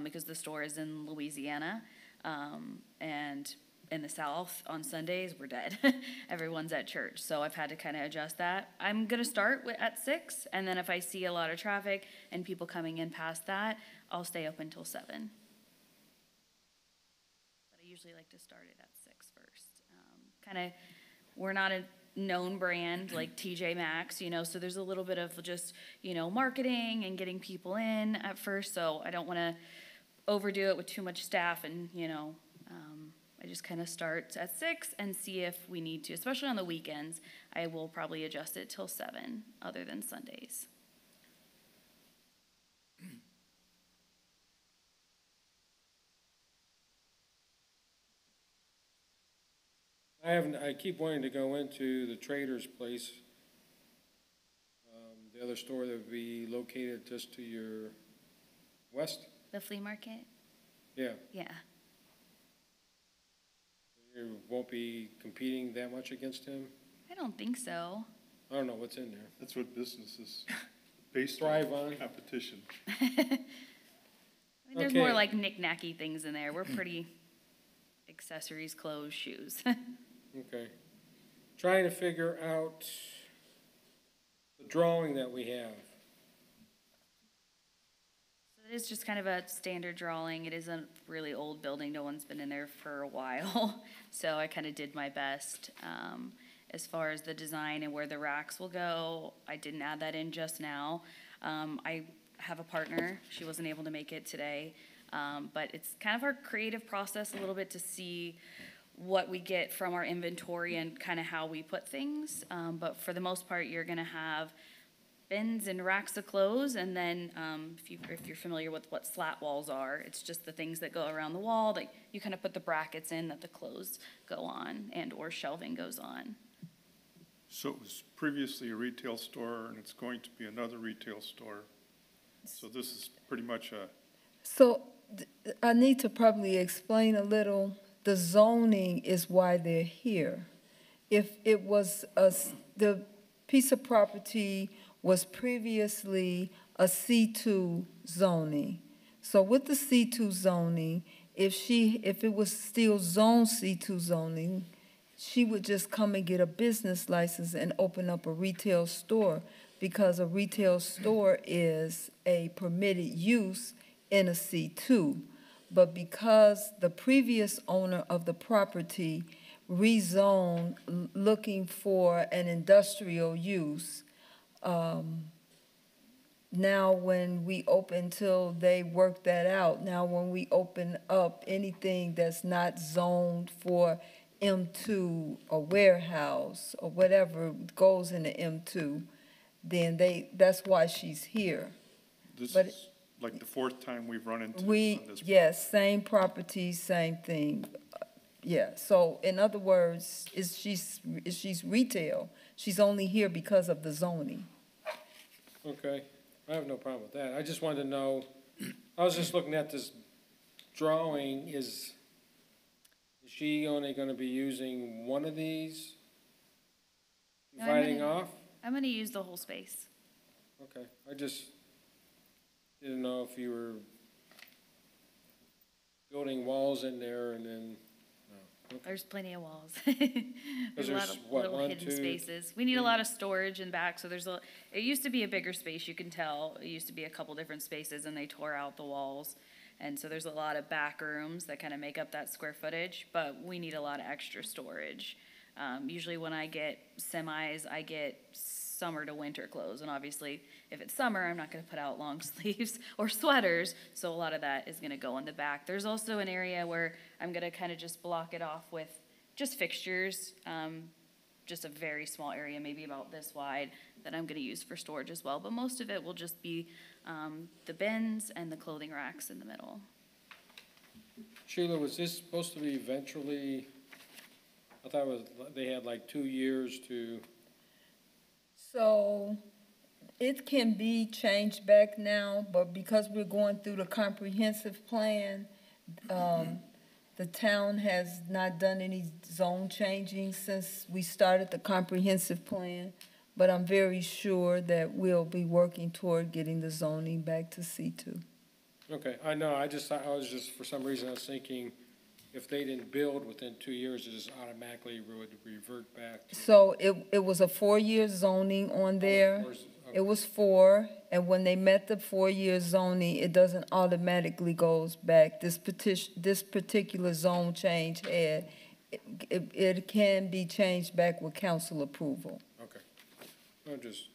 because the store is in Louisiana. And in the South, on Sundays, we're dead. Everyone's at church, so I've had to kind of adjust that. I'm gonna start at 6, and then if I see a lot of traffic and people coming in past that, I'll stay open till 7. But I usually like to start it at 6 first. We're not a known brand like TJ Maxx, so there's a little bit of just, marketing and getting people in at first, so I don't wanna overdo it with too much staff and, I just kind of start at 6 and see if we need to, especially on the weekends. I will probably adjust it till 7, other than Sundays. I keep wanting to go into the Trader's Place, the other store that would be located just to your west? The flea market? Yeah. Yeah. You won't be competing that much against him? I don't think so. I don't know what's in there. That's what business is based Thrive on. Competition. There's Okay. more like knick-knacky things in there. We're pretty accessories, clothes, shoes. Okay. Trying to figure out the drawing that we have. So it is just kind of a standard drawing. It is a really old building. No one's been in there for a while. So I kind of did my best. As far as the design and where the racks will go, I didn't add that in just now. I have a partner. She wasn't able to make it today. But it's kind of our creative process a little bit to see what we get from our inventory and kind of how we put things. But for the most part, you're gonna have bins and racks of clothes, and then if you're familiar with what slat walls are, it's just the things that go around the wall that you kind of put the brackets in that the clothes go on and or shelving goes on. So it was previously a retail store, and it's going to be another retail store. So this is pretty much a, So I need to probably explain a little. The zoning is why they're here. If it was the piece of property was previously a C2 zoning. So with the C2 zoning, if it was still zone C2 zoning, she would just come and get a business license and open up a retail store, because a retail store is a permitted use in a C2. But because the previous owner of the property rezoned looking for an industrial use, now when we open, till they work that out, now when we open up anything that's not zoned for M2 or warehouse or whatever goes into M2, then that's why she's here. this But is like the fourth time we've run into We, on this. yes, same property, same thing. Yeah, so in other words, is she's retail, she's only here because of the zoning. Okay, I have no problem with that. I just wanted to know, I was just looking at this drawing, is she only gonna be using one of these? No, I'm Dividing gonna- off? I'm gonna use the whole space. Okay, I just didn't know if you were building walls in there and then, no. Okay. There's plenty of walls. There's a lot of there's, what, little one, hidden two, spaces. We need a lot of storage in back, so it used to be a bigger space, you can tell. It used to be a couple different spaces and they tore out the walls. And so there's a lot of back rooms that kind of make up that square footage, but we need a lot of extra storage. Usually when I get semis, I get summer to winter clothes, and obviously if it's summer, I'm not gonna put out long sleeves or sweaters, so a lot of that is gonna go in the back. There's also an area where I'm gonna kind of just block it off with just fixtures, just a very small area, maybe about this wide, that I'm gonna use for storage as well, but most of it will just be the bins and the clothing racks in the middle. Sheila, was this supposed to be eventually, I thought it was, they had like 2 years to, So it can be changed back now, but because we're going through the comprehensive plan, the town has not done any zone changing since we started the comprehensive plan. But I'm very sure that we'll be working toward getting the zoning back to C2. okay, I know, I was just, for some reason, I was thinking if they didn't build within 2 years, it just automatically would revert back to. So it was a 4-year zoning on there. It was 4, and when they met the 4-year zoning, it doesn't automatically goes back. This particular zone change it can be changed back with council approval. Okay. I'm just,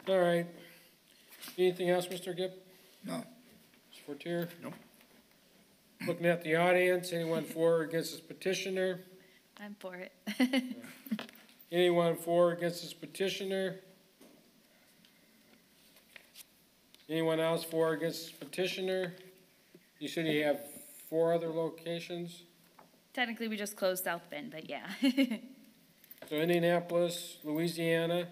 all right. Anything else, Mr. Gibb? No. Mr. Fortier? Nope. Looking at the audience, anyone for or against this petitioner? I'm for it. Anyone for or against this petitioner? Anyone else for or against this petitioner? You said you have 4 other locations? Technically, we just closed South Bend, but yeah. So Indianapolis, Louisiana,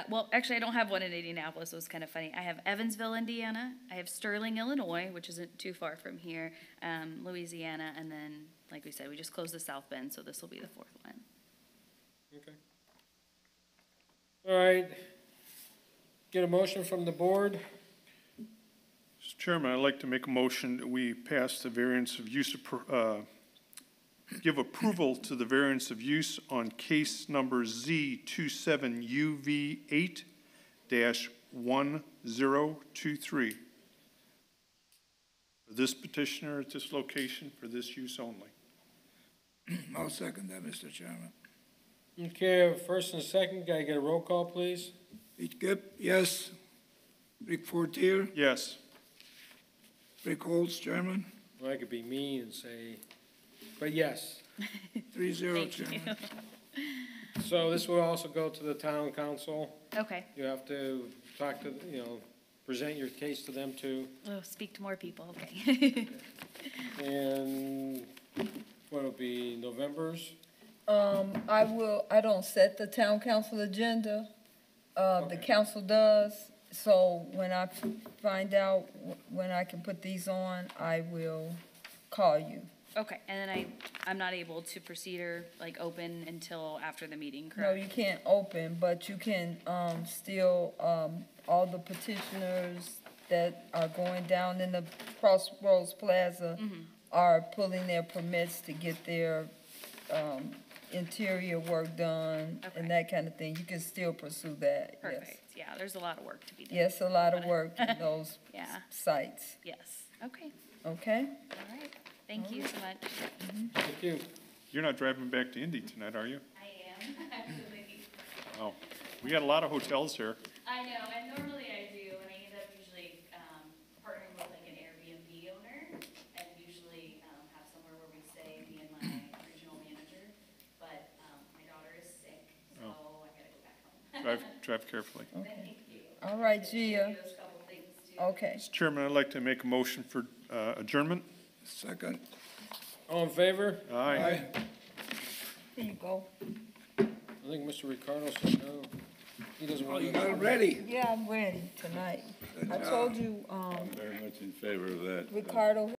Well, actually, I don't have one in Indianapolis, so it's kind of funny. I have Evansville, Indiana, I have Sterling, Illinois, which isn't too far from here, Louisiana, and then, like we said, we just closed the South Bend, so this will be the 4th one. okay. All right. Get a motion from the board. Mr. Chairman, I'd like to make a motion that we pass the variance of use, give approval to the variance of use on case number Z27UV8-1023. For this petitioner at this location, for this use only. I'll second that, Mr. Chairman. Okay, first and second, can I get a roll call, please? Pete Gibb, yes. Rick Fortier, Yes. Rick Holtz, Chairman. Well, I could be mean and say, but yes. 3-0, Thank Chairman. you. So this will also go to the town council. Okay, You have to talk to, present your case to them too. oh, speak to more people, okay. And what will be November's? I don't set the town council agenda, the Okay. council does. So when I find out when I can put these on, I will call you. Okay, and then I'm not able to proceed or like open until after the meeting, No, correct? you can't open, but you can, still, all the petitioners that are going down in the Crossroads Plaza are pulling their permits to get their, interior work done Okay. and that kind of thing. You can still pursue that, yes. Perfect, yeah, there's a lot of work to be done. Yes, a lot of work in those Yeah. sites, Yes, okay, okay? all right, thank you so much. Thank you. You're not driving back to Indy tonight, are you? I am, actually. Oh, we got a lot of hotels here. I know, and normally I do, and I end up usually, partnering with like an Airbnb owner, and usually, have somewhere where we stay, me and my regional manager, but, my daughter is sick, so I gotta go back home. Drive carefully. Thank you. All right, Gia. Those couple things too. Okay. Mr. Chairman, I'd like to make a motion for adjournment. Second. All in favor? Aye. Here you go. I think Mr. Ricardo said no. He doesn't Oh, want you to. got it ready. Yeah, I'm ready tonight. I told you, Very much in favor of that. Ricardo